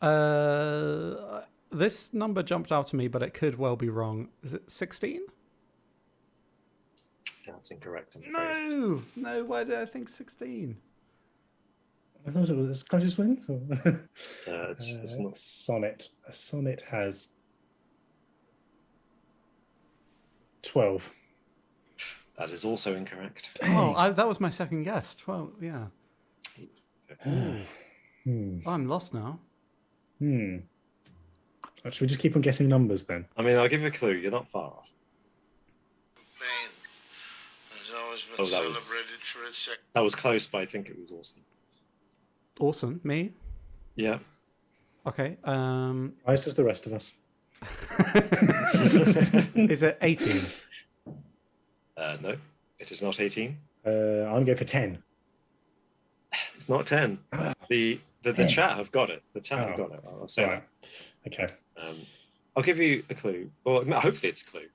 Speaker 3: This number jumped out to me, but it could well be wrong. Is it 16?
Speaker 1: That's incorrect. I'm afraid.
Speaker 3: No. Why did I think 16?
Speaker 2: I thought it was Closest Wins.
Speaker 1: It's not.
Speaker 2: Sonnet. A sonnet has 12.
Speaker 1: That is also incorrect.
Speaker 3: Oh, that was my second guess. 12. Yeah. I'm lost now.
Speaker 2: Should we just keep on guessing numbers then?
Speaker 1: I mean, I'll give you a clue. You're not far off.
Speaker 4: Champagne has always been
Speaker 1: Oh, that was-
Speaker 4: celebrated for its
Speaker 1: That was close, but I think it was awesome.
Speaker 3: Awesome. Me?
Speaker 1: Yeah.
Speaker 3: Okay.
Speaker 2: As does the rest of us.
Speaker 3: Is it 18?
Speaker 1: No, it is not 18.
Speaker 2: I'm going for 10.
Speaker 1: It's not 10. The chat have got it. The chat have got it. I'll say
Speaker 2: Right. Okay.
Speaker 1: that. I'll give you a clue. Or hopefully it's a clue.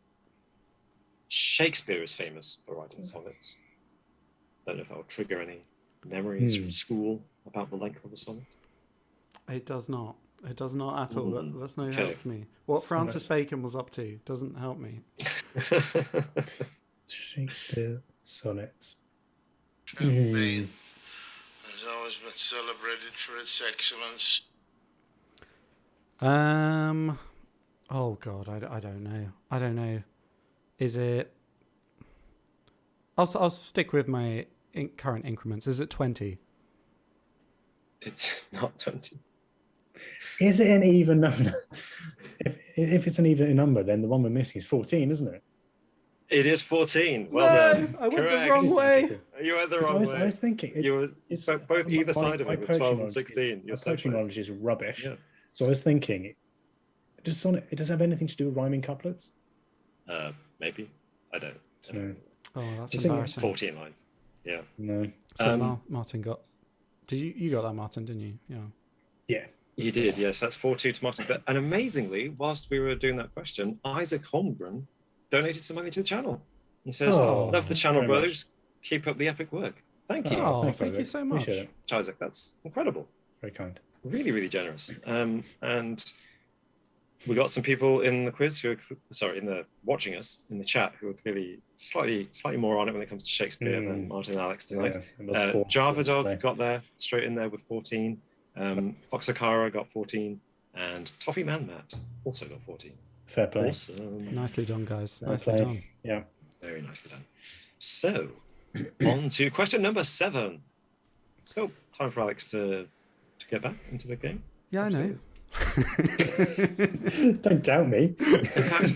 Speaker 1: Shakespeare is famous for writing sonnets. Don't know if that will trigger any memories from school about the length of a sonnet.
Speaker 3: It does not. It does not at all. That's no
Speaker 1: Okay.
Speaker 3: help to me. What Francis Bacon was up to doesn't help me.
Speaker 2: Shakespeare. Sonnets.
Speaker 4: Champagne has always been celebrated for its excellence.
Speaker 3: Oh God, I don't know. I don't know. Is it? I'll stick with my current increments. Is it 20?
Speaker 1: It's not 20.
Speaker 2: Is it an even number? If it's an even number, then the one we're missing is 14, isn't it?
Speaker 1: It is 14. Well done.
Speaker 3: I went
Speaker 1: Correct.
Speaker 3: the wrong way.
Speaker 1: You went the
Speaker 2: 'Cause
Speaker 1: wrong way.
Speaker 2: I was thinking, it's
Speaker 1: both either side of
Speaker 2: my
Speaker 1: it with
Speaker 2: poetry
Speaker 1: 12 and
Speaker 2: knowledge
Speaker 1: 16. You're
Speaker 2: My
Speaker 1: so
Speaker 2: poetry
Speaker 1: close.
Speaker 2: knowledge is rubbish.
Speaker 1: Yeah.
Speaker 2: So I was thinking, does Sonnet, it does have anything to do with rhyming couplets?
Speaker 1: Maybe. I don't.
Speaker 2: No.
Speaker 3: Oh, that's
Speaker 2: I think it's
Speaker 3: embarrassing.
Speaker 1: 14 lines. Yeah.
Speaker 2: No.
Speaker 3: So Martin got. Did you got that, Martin? Didn't you? Yeah.
Speaker 2: Yeah.
Speaker 1: You did, yes. That's 4-2 to Martin. And amazingly, whilst we were doing that question, Isaac Holmgren donated some money to the channel. He says,
Speaker 2: Oh,
Speaker 1: love the channel,
Speaker 2: very much.
Speaker 1: brothers. Keep up the epic work. Thank you,
Speaker 3: Oh,
Speaker 2: thanks,
Speaker 3: thank you
Speaker 2: Isaac.
Speaker 3: so much.
Speaker 2: Appreciate it.
Speaker 1: Isaac. That's incredible.
Speaker 2: Very kind.
Speaker 1: Really, really generous. And we got some people in the quiz who are, watching us in the chat who are clearly slightly more on it when it comes to Shakespeare than Martin and Alex tonight.
Speaker 2: Yeah, it was poor.
Speaker 1: Java Dog
Speaker 2: Display.
Speaker 1: got there straight in there with 14. Fox Akara got 14, and Toffee Man Matt also got 14.
Speaker 2: Fair play.
Speaker 1: Awesome.
Speaker 3: Nicely done, guys.
Speaker 2: Fair
Speaker 3: Nicely
Speaker 2: play.
Speaker 3: done.
Speaker 2: Yeah.
Speaker 1: Very nicely done. So, on to question number 7. Still time for Alex to get back into the game.
Speaker 3: Yeah, I know.
Speaker 2: Don't doubt me.
Speaker 1: In fact,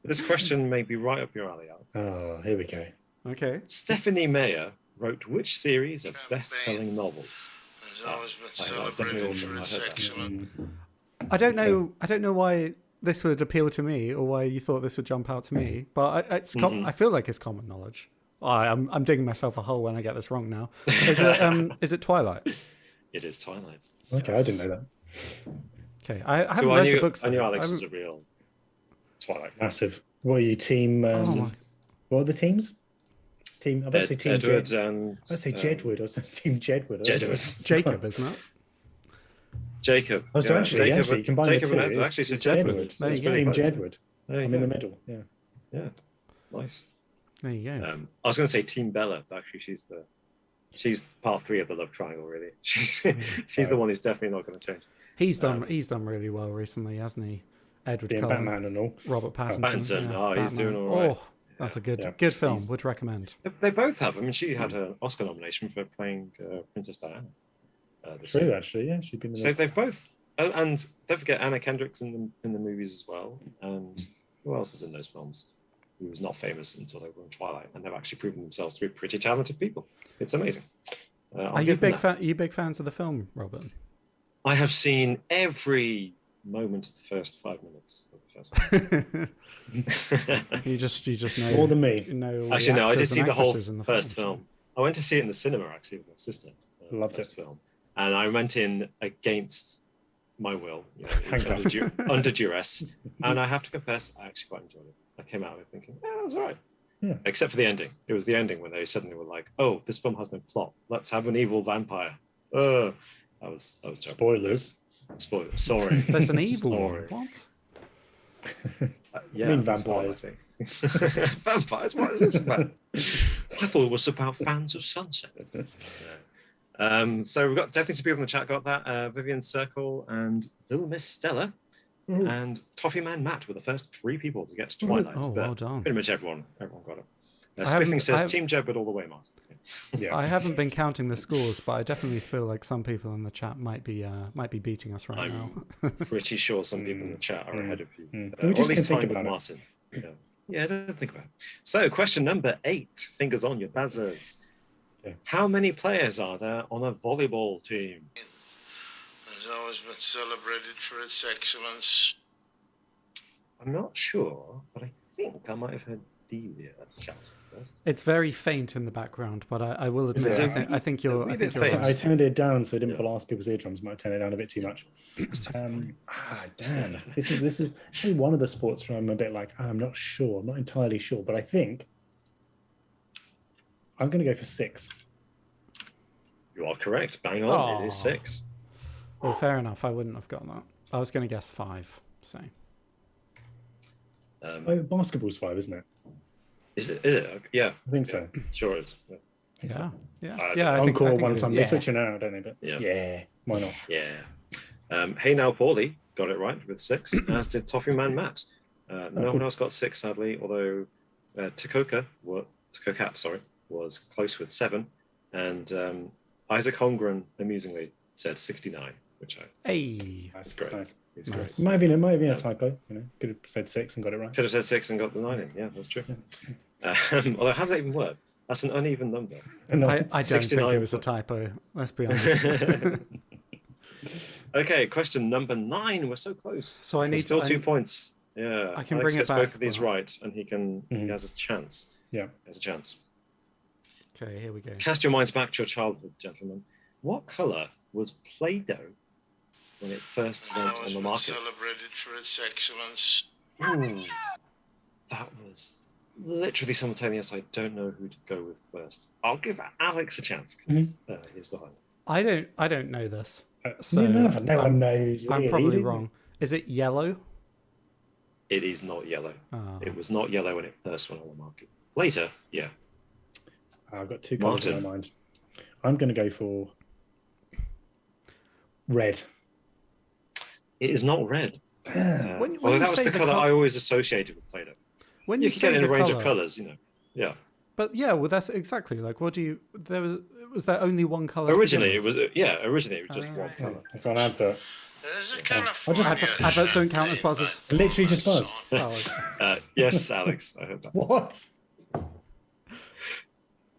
Speaker 1: this question may be right up your alley, Alex.
Speaker 2: Oh, here we go.
Speaker 3: Okay.
Speaker 1: Stephanie Meyer wrote which series of best-selling novels?
Speaker 4: Has always been
Speaker 1: that's definitely
Speaker 4: celebrated
Speaker 1: awesome.
Speaker 4: for
Speaker 1: I
Speaker 4: its
Speaker 1: heard that.
Speaker 4: excellence.
Speaker 3: I don't know. I don't know why this would appeal to me, or why you thought this would jump out to me. But I feel like it's common knowledge. I'm digging myself a hole when I get this wrong now. Is it Twilight?
Speaker 1: It is Twilight.
Speaker 2: Okay, I didn't know that.
Speaker 3: Okay, I haven't
Speaker 1: So
Speaker 3: read
Speaker 1: I knew,
Speaker 3: the books.
Speaker 1: I knew
Speaker 3: though.
Speaker 1: Alex
Speaker 3: I
Speaker 1: was
Speaker 3: haven't-
Speaker 1: a real Twilight fan.
Speaker 2: Massive. What are you, team?
Speaker 3: Oh my-
Speaker 2: What are the teams? Team. I bet say team
Speaker 1: Edward
Speaker 2: Jed.
Speaker 1: and
Speaker 2: I say Jedward or something. Team Jedward.
Speaker 1: Jedward.
Speaker 3: Jacob, isn't it?
Speaker 1: Jacob.
Speaker 2: Oh, so
Speaker 1: Yeah,
Speaker 2: actually, you combine
Speaker 1: Jacob
Speaker 2: the two.
Speaker 1: and Edward.
Speaker 2: it's-
Speaker 1: Actually, so
Speaker 2: it's
Speaker 1: Jedward.
Speaker 2: Jedward.
Speaker 3: There
Speaker 2: It's
Speaker 3: you go.
Speaker 2: Team
Speaker 1: Pretty close.
Speaker 2: Jedward.
Speaker 1: There you
Speaker 2: I'm in the
Speaker 1: go.
Speaker 2: middle. Yeah.
Speaker 1: Yeah, nice.
Speaker 3: There you go.
Speaker 1: I was going to say Team Bella, but actually she's part 3 of the love triangle. Really, she's the one who's definitely not going to change.
Speaker 3: He's done really well recently, hasn't he? Edward
Speaker 2: Being
Speaker 3: Cullen,
Speaker 2: Batman and all.
Speaker 3: Robert Pattinson.
Speaker 1: Pattinson.
Speaker 3: yeah,
Speaker 1: Oh, he's
Speaker 3: Batman.
Speaker 1: doing all right.
Speaker 3: Oh, that's a good
Speaker 2: Yeah.
Speaker 3: film.
Speaker 1: He's-
Speaker 3: Would recommend.
Speaker 1: They both have. I mean, she had an Oscar nomination for playing Princess Diana. This
Speaker 2: True,
Speaker 1: year.
Speaker 2: actually. Yeah, she's been in
Speaker 1: So
Speaker 2: the...
Speaker 1: they've both, and don't forget Anna Kendrick's in the movies as well. And who else is in those films? Who was not famous until they were in Twilight, and they've actually proven themselves to be pretty talented people. It's amazing.
Speaker 3: Are you big fans of the film, Robin?
Speaker 1: I have seen every moment of the first 5 minutes of the first film.
Speaker 3: You just know
Speaker 2: More than me.
Speaker 3: You know all the
Speaker 1: Actually, no, I did
Speaker 3: actors
Speaker 1: see
Speaker 3: and
Speaker 1: the whole
Speaker 3: actresses in the
Speaker 1: first
Speaker 3: film.
Speaker 1: film. I went to see it in the cinema actually with my sister.
Speaker 2: Loved
Speaker 1: first film, and I went in against my will,
Speaker 2: Handcuffed.
Speaker 1: under duress. And I have to confess, I actually quite enjoyed it. I came out of it thinking, yeah, that was all right.
Speaker 2: Yeah.
Speaker 1: Except for the ending. It was the ending when they suddenly were like, "Oh, this film has no plot. Let's have an evil vampire." That was terrible.
Speaker 2: Spoilers.
Speaker 1: Spoilers. Sorry.
Speaker 3: There's an evil
Speaker 1: Sorry.
Speaker 3: one. What?
Speaker 1: Yeah,
Speaker 2: I mean
Speaker 1: that's what
Speaker 2: vampires.
Speaker 1: I think. Vampires? What is this about? I thought it was about fans of Sunset. So we've got definitely some people in the chat got that. Vivian Circle and Little Miss Stella and Toffee Man Matt were the first 3 people to get to Twilight.
Speaker 3: Oh,
Speaker 1: but
Speaker 3: well done.
Speaker 1: Pretty much everyone got it.
Speaker 3: I
Speaker 1: Spiffing
Speaker 3: haven't-
Speaker 1: says
Speaker 3: I-
Speaker 1: Team Jedward all the way, Martin.
Speaker 2: Yeah.
Speaker 3: I haven't been counting the scores, but I definitely feel like some people in the chat might be beating us right now.
Speaker 1: I'm pretty sure some people in the chat are ahead of you.
Speaker 2: Mm.
Speaker 1: Or
Speaker 2: We
Speaker 1: at
Speaker 2: just
Speaker 1: least
Speaker 2: didn't think
Speaker 1: time with
Speaker 2: about it.
Speaker 1: Martin. Yeah, don't think about it. So, question number 8. Fingers on your buzzers.
Speaker 2: Okay.
Speaker 1: How many players are there on a volleyball team?
Speaker 4: Has always been celebrated for its excellence.
Speaker 1: I'm not sure, but I think I might have heard Delia shout first.
Speaker 3: It's very faint in the background, but I will admit,
Speaker 1: it?
Speaker 3: I think you're
Speaker 1: Wee bit
Speaker 3: right.
Speaker 1: faint.
Speaker 2: I turned it down so I didn't
Speaker 1: Yeah.
Speaker 2: blast people's eardrums. Might turn it down a bit too much. Damn. This is probably one of the sports where I'm a bit like, I'm not sure. I'm not entirely sure, but I think I'm going to go for 6.
Speaker 1: You are correct. Bang on. It is
Speaker 3: Aw.
Speaker 1: 6.
Speaker 3: Well, fair enough. I wouldn't have gotten that. I was going to guess 5. So
Speaker 2: Oh, basketball's 5, isn't it?
Speaker 1: Is it? Is it? Yeah,
Speaker 2: I think so.
Speaker 1: sure it is. Yeah.
Speaker 3: Yeah, yeah,
Speaker 1: I
Speaker 3: yeah. I think
Speaker 2: Encore
Speaker 3: it
Speaker 2: one
Speaker 3: is.
Speaker 2: time.
Speaker 3: Yeah.
Speaker 2: They switch it out, don't they? But
Speaker 1: Yeah.
Speaker 2: yeah, why not?
Speaker 1: Yeah. Hey Now Paulie got it right with 6, as did Toffee Man Matt. No one else got 6, sadly, although Takoka was close with 7. And Isaac Holmgren, amusingly, said 69, which
Speaker 3: Hey.
Speaker 1: that's great.
Speaker 2: Nice.
Speaker 1: It's
Speaker 3: Nice.
Speaker 1: great.
Speaker 2: Might have been
Speaker 1: Yeah.
Speaker 2: a typo. Could have said 6 and got it right.
Speaker 1: Could have said 6 and got the 9 in. Yeah, that's true. Although, how does that even work? That's an uneven number.
Speaker 2: No,
Speaker 3: I don't think
Speaker 1: 69.
Speaker 3: it was a typo. Let's be honest.
Speaker 1: Okay, question number 9. We're so close.
Speaker 3: So I need
Speaker 1: There's still
Speaker 3: to,
Speaker 1: 2 points. Yeah,
Speaker 3: I can
Speaker 1: Alex
Speaker 3: bring it
Speaker 1: gets
Speaker 3: back,
Speaker 1: both of these
Speaker 3: but-
Speaker 1: right, and he has a chance.
Speaker 2: Yeah.
Speaker 1: He has a chance.
Speaker 3: Okay, here we go.
Speaker 1: Cast your minds back to your childhood, gentlemen. What colour was Play-Doh when it first
Speaker 4: Now
Speaker 1: went
Speaker 4: has
Speaker 1: on the
Speaker 4: been
Speaker 1: market?
Speaker 4: celebrated for its excellence.
Speaker 1: Ooh, that was literally simultaneous. I don't know who to go with first. I'll give Alex a chance because he's behind.
Speaker 3: I don't know this. So
Speaker 2: no one knows.
Speaker 3: I'm
Speaker 2: really,
Speaker 3: probably
Speaker 2: do they?
Speaker 3: wrong. Is it yellow?
Speaker 1: It is not yellow.
Speaker 3: Oh.
Speaker 1: It was not yellow when it first went on the market. Later, yeah.
Speaker 2: I've got 2 colours in
Speaker 1: Martin.
Speaker 2: my mind. I'm going to go for red.
Speaker 1: It is not red.
Speaker 3: When
Speaker 1: Although
Speaker 3: you
Speaker 1: that was
Speaker 3: say
Speaker 1: the
Speaker 3: the
Speaker 1: colour
Speaker 3: col-
Speaker 1: I always associated with Play-Doh.
Speaker 3: When
Speaker 1: You
Speaker 3: you
Speaker 1: can
Speaker 3: say
Speaker 1: get in a
Speaker 3: the
Speaker 1: range
Speaker 3: colour,
Speaker 1: of colours, Yeah.
Speaker 3: But yeah, well, that's exactly like. What do you? Was there only one color?
Speaker 1: Originally, it was just one
Speaker 3: Right.
Speaker 1: colour.
Speaker 2: I can't answer.
Speaker 4: There is a
Speaker 2: I'll
Speaker 4: California
Speaker 2: just-
Speaker 3: Adverts don't count as buzzers.
Speaker 2: I literally just buzzed.
Speaker 3: Oh,
Speaker 1: Yes, Alex, I heard that.
Speaker 2: What?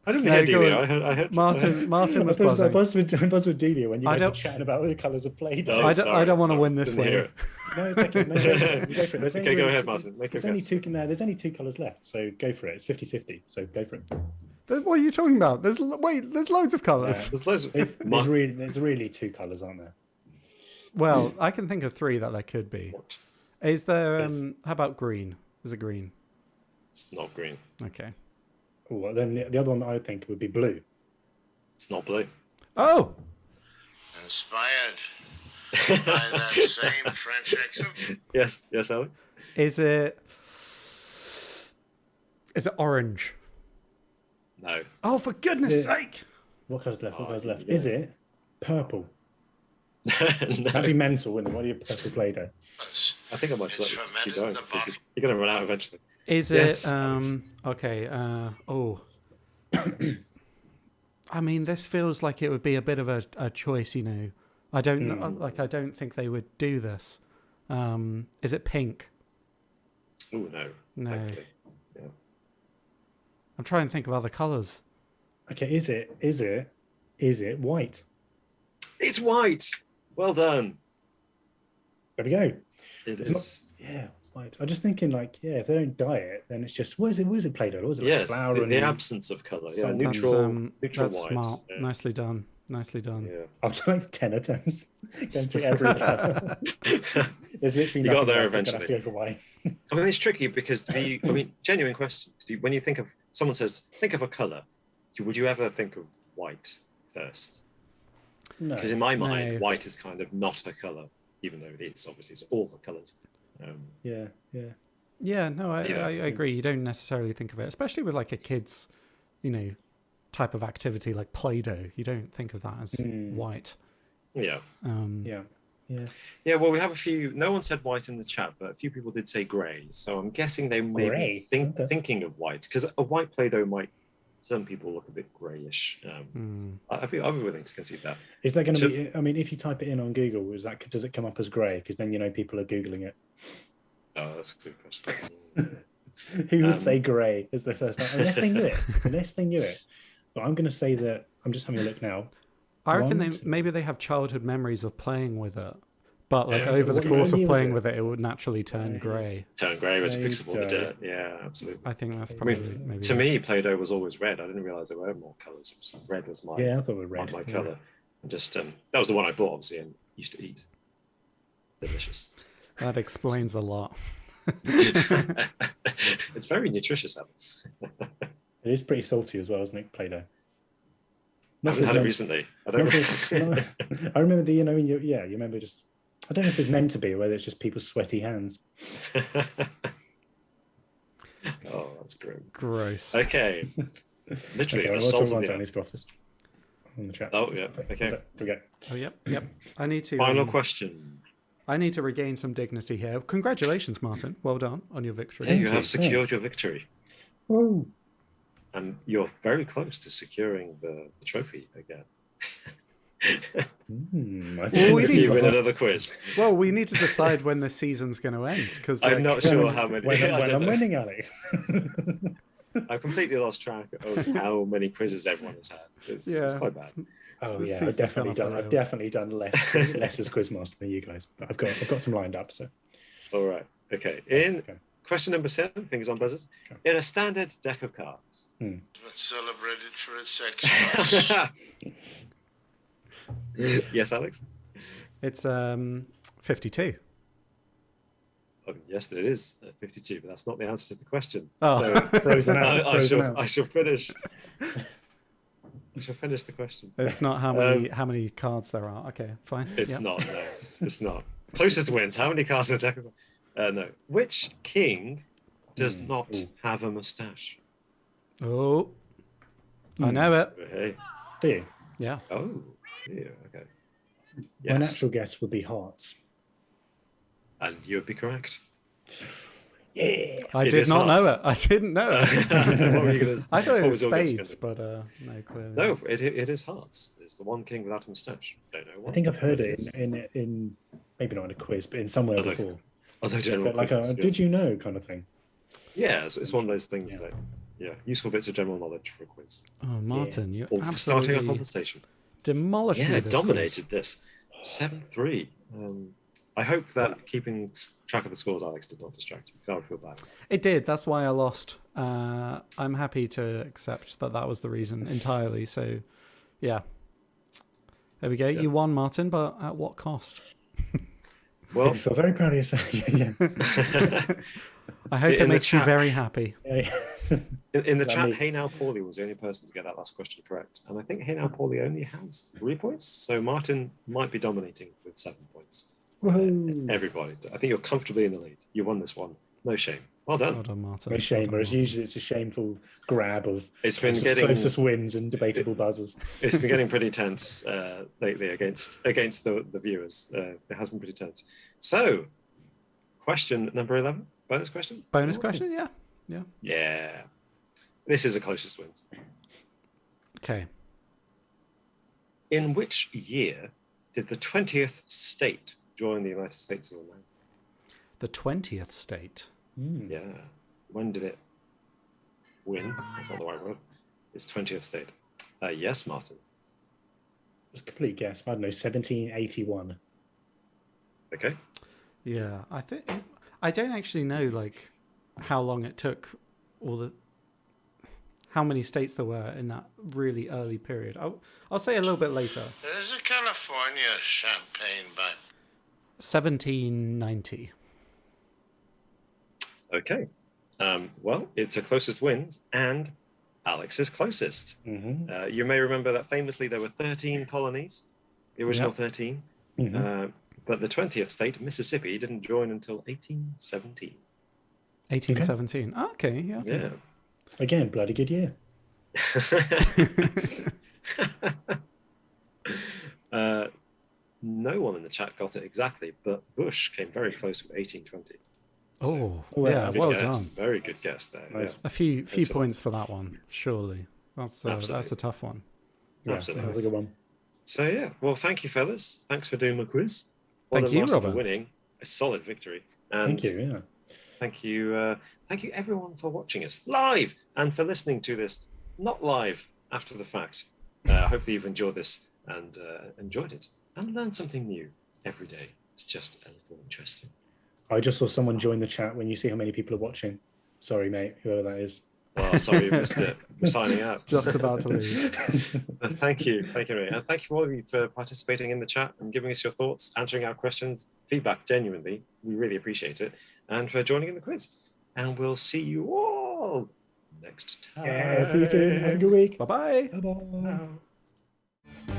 Speaker 1: I didn't
Speaker 3: No,
Speaker 1: hear
Speaker 3: go
Speaker 1: Delia.
Speaker 3: on.
Speaker 1: I heard
Speaker 3: Martin
Speaker 2: I
Speaker 3: was
Speaker 2: buzzed
Speaker 3: buzzing.
Speaker 2: with Delia when you
Speaker 3: I
Speaker 2: guys were
Speaker 3: don't-
Speaker 2: chatting about the colours of Play-Doh.
Speaker 1: Oh,
Speaker 3: I
Speaker 1: sorry,
Speaker 3: don't want to
Speaker 1: sorry.
Speaker 3: win this
Speaker 1: Didn't hear
Speaker 3: way.
Speaker 1: it.
Speaker 2: No, it's okay. No, go for it. There's only
Speaker 1: Okay, go
Speaker 2: really
Speaker 1: ahead,
Speaker 2: two-
Speaker 1: Martin. Make your
Speaker 2: There's only
Speaker 1: guess.
Speaker 2: there's only 2 colours left, so go for it. It's 50-50, so go for it.
Speaker 3: What are you talking about? There's loads of colors.
Speaker 1: There's loads of-
Speaker 2: There's really 2 colours, aren't there?
Speaker 3: Well, I can think of 3 that there could be. Is there?
Speaker 1: Yes.
Speaker 3: How about green? Is it green?
Speaker 1: It's not green.
Speaker 3: Okay.
Speaker 2: Well, then the other one that I would think would be blue.
Speaker 1: It's not blue.
Speaker 3: Oh,
Speaker 4: Inspired by that same French accent.
Speaker 1: Yes, Alex.
Speaker 3: is it? Is it orange?
Speaker 1: No.
Speaker 3: Oh, for goodness
Speaker 2: Yeah.
Speaker 3: sake!
Speaker 2: What colours left? What colours left?
Speaker 1: yeah.
Speaker 2: Is it purple? That'd be
Speaker 1: No.
Speaker 2: mental, wouldn't it? What do you purple Play-Doh?
Speaker 1: I think I might just
Speaker 4: It's
Speaker 1: let you
Speaker 4: fermented
Speaker 1: keep going
Speaker 4: in the
Speaker 1: because
Speaker 4: bottle.
Speaker 1: you're going to run out eventually.
Speaker 3: Is
Speaker 1: Yes,
Speaker 3: it?
Speaker 1: Alex.
Speaker 3: Okay. Oh. I mean, this feels like it would be a bit of a choice. I don't know. Like, I don't think they would do this. Is it pink?
Speaker 1: Oh no.
Speaker 3: No.
Speaker 1: Thankfully. Yeah.
Speaker 3: I'm trying to think of other colors.
Speaker 2: Okay, is it white?
Speaker 1: It's white. Well done.
Speaker 2: There we go.
Speaker 1: It
Speaker 2: It's
Speaker 1: is.
Speaker 2: Yeah, white. I'm just thinking, like, if they don't dye it, then it's just what is it Play-Doh? What is it? Like
Speaker 1: Yes,
Speaker 2: flour
Speaker 1: the
Speaker 2: and
Speaker 1: absence of colour. Yeah,
Speaker 2: That's,
Speaker 1: neutral
Speaker 3: That's
Speaker 1: white.
Speaker 3: smart.
Speaker 1: Yeah.
Speaker 3: Nicely done. Nicely done.
Speaker 1: Yeah.
Speaker 2: I'm like 10 attempts going through every colour. There's literally
Speaker 1: You got
Speaker 2: nothing
Speaker 1: there
Speaker 2: left. I'm gonna
Speaker 1: eventually.
Speaker 2: have to go for white.
Speaker 1: I mean, it's tricky because genuine question. When you think of someone says, think of a colour, would you ever think of white first?
Speaker 2: No.
Speaker 1: Because in my mind,
Speaker 3: No.
Speaker 1: white is kind of not a colour, even though it is. Obviously, it's all the colours.
Speaker 2: Yeah.
Speaker 3: Yeah, no, I
Speaker 1: Yeah.
Speaker 3: agree. You don't necessarily think of it, especially with like a kid's, type of activity like Play-Doh. You don't think of that as white.
Speaker 1: Yeah.
Speaker 2: Yeah.
Speaker 1: Yeah, well, we have a few. No one said white in the chat, but a few people did say grey. So I'm guessing they may
Speaker 2: Grey?
Speaker 1: be
Speaker 2: Okay.
Speaker 1: thinking of white because a white Play-Doh might. Some people look a bit greyish. I'd be willing to concede that.
Speaker 2: Is there going to
Speaker 1: So-
Speaker 2: be? I mean, if you type it in on Google, does it come up as grey? Because then people are googling it.
Speaker 1: Oh, that's a good question.
Speaker 2: Who would say grey as their first name? Unless they knew it. But I'm going to say that. I'm just having a look now.
Speaker 3: I reckon
Speaker 2: One, two-
Speaker 3: maybe they have childhood memories of playing with it, but like
Speaker 1: Yeah.
Speaker 3: over the
Speaker 2: What
Speaker 3: course
Speaker 2: year
Speaker 3: of
Speaker 2: was
Speaker 3: playing
Speaker 2: it?
Speaker 3: with it, it would naturally turn
Speaker 2: Right.
Speaker 3: grey.
Speaker 1: Turn grey was
Speaker 2: They
Speaker 1: fixable in the
Speaker 2: don't.
Speaker 1: dirt. Yeah, absolutely.
Speaker 3: I think that's
Speaker 1: I
Speaker 3: probably
Speaker 1: mean,
Speaker 3: maybe.
Speaker 1: to me, Play-Doh was always red. I didn't realise there were more colours. Red was my
Speaker 2: Yeah, I thought we were red.
Speaker 1: my
Speaker 2: yeah.
Speaker 1: colour. And just that was the one I bought, obviously, and used to eat. Delicious.
Speaker 3: That explains a lot.
Speaker 1: It's very nutritious, Alex.
Speaker 2: It is pretty salty as well, isn't it? Play-Doh.
Speaker 1: I haven't had it
Speaker 2: meant-
Speaker 1: recently. I
Speaker 2: not
Speaker 1: don't.
Speaker 2: sure it's- no. I remember you remember just. I don't know if it's meant to be or whether it's just people's sweaty hands.
Speaker 1: Oh, that's grim.
Speaker 3: Gross.
Speaker 1: Okay. Literally,
Speaker 2: Okay,
Speaker 1: a
Speaker 2: what's
Speaker 1: soul
Speaker 2: the
Speaker 1: of
Speaker 2: one
Speaker 1: the
Speaker 2: I need
Speaker 1: earth.
Speaker 2: to go off this on the chat?
Speaker 1: Oh, yeah. Okay.
Speaker 2: Okay.
Speaker 3: Oh, yep. I need to.
Speaker 1: Final question.
Speaker 3: I need to regain some dignity here. Congratulations, Martin. Well done on your victory.
Speaker 1: Yeah,
Speaker 2: Thank
Speaker 1: you
Speaker 2: you.
Speaker 1: have secured
Speaker 2: Thanks.
Speaker 1: your victory.
Speaker 2: Oh,
Speaker 1: And you're very close to securing the trophy again.
Speaker 2: I
Speaker 3: Well,
Speaker 2: think
Speaker 3: we
Speaker 1: If
Speaker 3: need
Speaker 1: you
Speaker 3: to-
Speaker 1: win another quiz.
Speaker 3: Well, we need to decide when the season's going to end because
Speaker 1: I'm not sure how many.
Speaker 2: when
Speaker 1: I don't
Speaker 2: I'm
Speaker 1: know.
Speaker 2: winning, Alex.
Speaker 1: I've completely lost track of how many quizzes everyone has had. It's quite bad.
Speaker 2: Oh
Speaker 3: This
Speaker 2: yeah, I've
Speaker 3: season's
Speaker 2: definitely
Speaker 3: gone off
Speaker 2: done.
Speaker 3: the
Speaker 2: I've
Speaker 3: rails.
Speaker 2: definitely done less as quizmaster than you guys. But I've got some lined up. So
Speaker 1: All right. Okay. In
Speaker 2: okay.
Speaker 1: question number 7, fingers on buzzers.
Speaker 2: Okay.
Speaker 1: In a standard deck of cards.
Speaker 4: It's celebrated for its excellence.
Speaker 1: Yes, Alex?
Speaker 3: It's 52.
Speaker 1: Oh, yes, it is 52, but that's not the answer to the question.
Speaker 3: Oh.
Speaker 1: So
Speaker 2: Frozen out.
Speaker 1: I
Speaker 2: Frozen
Speaker 1: shall,
Speaker 2: out.
Speaker 1: I shall finish. I shall finish the question.
Speaker 3: It's not how many cards there are. Okay, fine.
Speaker 1: It's
Speaker 3: Yep.
Speaker 1: not. No, it's not. Closest wins. How many cards in the deck? No. Which king does not
Speaker 2: Ooh.
Speaker 1: have a mustache?
Speaker 3: Oh, I know it.
Speaker 1: Hey.
Speaker 2: Do you?
Speaker 3: Yeah.
Speaker 1: Oh. Yeah. Okay.
Speaker 2: My
Speaker 1: Yes.
Speaker 2: natural guess would be hearts.
Speaker 1: And you would be correct.
Speaker 2: Yeah.
Speaker 3: I
Speaker 1: It
Speaker 3: did
Speaker 1: is
Speaker 3: not know
Speaker 1: hearts.
Speaker 3: it. I didn't know it.
Speaker 1: What were you gonna-
Speaker 3: I thought it
Speaker 1: what
Speaker 3: was
Speaker 1: your guess
Speaker 3: spades,
Speaker 1: gonna
Speaker 3: but no, clearly.
Speaker 1: No, it is hearts. It's the one king without a mustache. Don't know why.
Speaker 2: I think I've heard
Speaker 1: but
Speaker 2: it
Speaker 1: is.
Speaker 2: in maybe not in a quiz, but in somewhere
Speaker 1: Although-
Speaker 2: before.
Speaker 1: Although general
Speaker 2: But like
Speaker 1: quizzes,
Speaker 2: a
Speaker 1: yes.
Speaker 2: did you know kind of thing.
Speaker 1: Yeah, it's one of those things
Speaker 2: Yeah.
Speaker 1: that, useful bits of general knowledge for a quiz.
Speaker 3: Oh, Martin, you
Speaker 1: Or for starting a
Speaker 3: absolutely
Speaker 1: conversation.
Speaker 3: demolished me.
Speaker 1: Yeah,
Speaker 3: This
Speaker 1: dominated this. 7-3. I hope that keeping track of the scores, Alex, did not distract you, because I would feel bad.
Speaker 3: quiz. It did. That's why I lost. I'm happy to accept that was the reason entirely. So, yeah. There we go.
Speaker 1: Yeah.
Speaker 3: You won, Martin, but at what cost?
Speaker 1: Well,
Speaker 2: I feel very proud of yourself. yeah.
Speaker 3: I hope
Speaker 1: In
Speaker 3: it
Speaker 1: the
Speaker 3: makes you
Speaker 1: chat-
Speaker 3: very happy.
Speaker 2: yeah.
Speaker 1: in the
Speaker 2: That
Speaker 1: chat,
Speaker 2: me?
Speaker 1: Hey Now Paulie was the only person to get that last question correct. And I think Hey Now Paulie only has 3 points. So Martin might be dominating with 7 points.
Speaker 2: Woohoo.
Speaker 1: Everybody. I think you're comfortably in the lead. You won this one. No shame. Well done.
Speaker 3: Well done, Martin.
Speaker 2: No shame,
Speaker 3: Well done,
Speaker 2: whereas
Speaker 3: Martin.
Speaker 2: usually it's a shameful grab of
Speaker 1: It's been
Speaker 2: closest wins and debatable buzzers.
Speaker 1: It's been getting pretty tense lately against the viewers. It has been pretty tense. So, question number 11, bonus question.
Speaker 3: Bonus question? Yeah. Yeah.
Speaker 1: Yeah, this is the closest wins.
Speaker 3: Okay.
Speaker 1: In which year did the 20th state join the United States of America?
Speaker 3: The 20th state.
Speaker 1: Yeah, when did it win? That's not the right word. It's 20th state. Yes, Martin.
Speaker 2: It's a complete guess. I don't know, 1781.
Speaker 1: Okay.
Speaker 3: Yeah. I don't actually know like how long it took or how many states there were in that really early period. I'll say a little bit later.
Speaker 4: There's a California champagne by
Speaker 3: 1790.
Speaker 1: Okay. Well, it's a closest wins, and Alex is closest.
Speaker 2: Mm-hmm.
Speaker 1: You may remember that famously there were 13 colonies, the original
Speaker 3: Yep.
Speaker 1: 13,
Speaker 2: Mm-hmm.
Speaker 1: but the 20th state, Mississippi, didn't join until 1817.
Speaker 3: 1817. Okay, yeah.
Speaker 1: Yeah.
Speaker 2: Again, bloody good year.
Speaker 1: No one in the chat got it exactly, but Bush came very close with 1820.
Speaker 3: Oh,
Speaker 2: Well,
Speaker 3: yeah,
Speaker 1: Good
Speaker 3: well
Speaker 1: guess.
Speaker 3: done.
Speaker 1: Very good guess there.
Speaker 2: Nice.
Speaker 3: A few
Speaker 1: Excellent.
Speaker 3: points for that one, surely. That's a
Speaker 1: Absolutely.
Speaker 3: tough one.
Speaker 2: Yeah,
Speaker 1: Absolutely.
Speaker 2: that was a good one.
Speaker 1: So yeah, well, thank you, fellas. Thanks for doing my quiz. Well
Speaker 3: Thank
Speaker 1: done,
Speaker 3: you,
Speaker 1: Martin,
Speaker 3: Robert.
Speaker 1: for winning a solid victory. And
Speaker 2: Thank you. Yeah.
Speaker 1: thank you everyone for watching us live and for listening to this not live after the fact. Hopefully you've enjoyed this and enjoyed it and learned something new every day. It's just a little interesting.
Speaker 2: I just saw someone join the chat when you see how many people are watching. Sorry, mate, whoever that is.
Speaker 1: Well, sorry you missed it. We're signing out.
Speaker 3: Just about to leave.
Speaker 1: Thank you, Ray. And thank you all of you for participating in the chat and giving us your thoughts, answering our questions, feedback. Genuinely, we really appreciate it, and for joining in the quiz. And we'll see you all next time.
Speaker 2: Yeah, see you soon. Have a good week.
Speaker 3: Bye-bye.
Speaker 2: Bye-bye.
Speaker 1: Bye.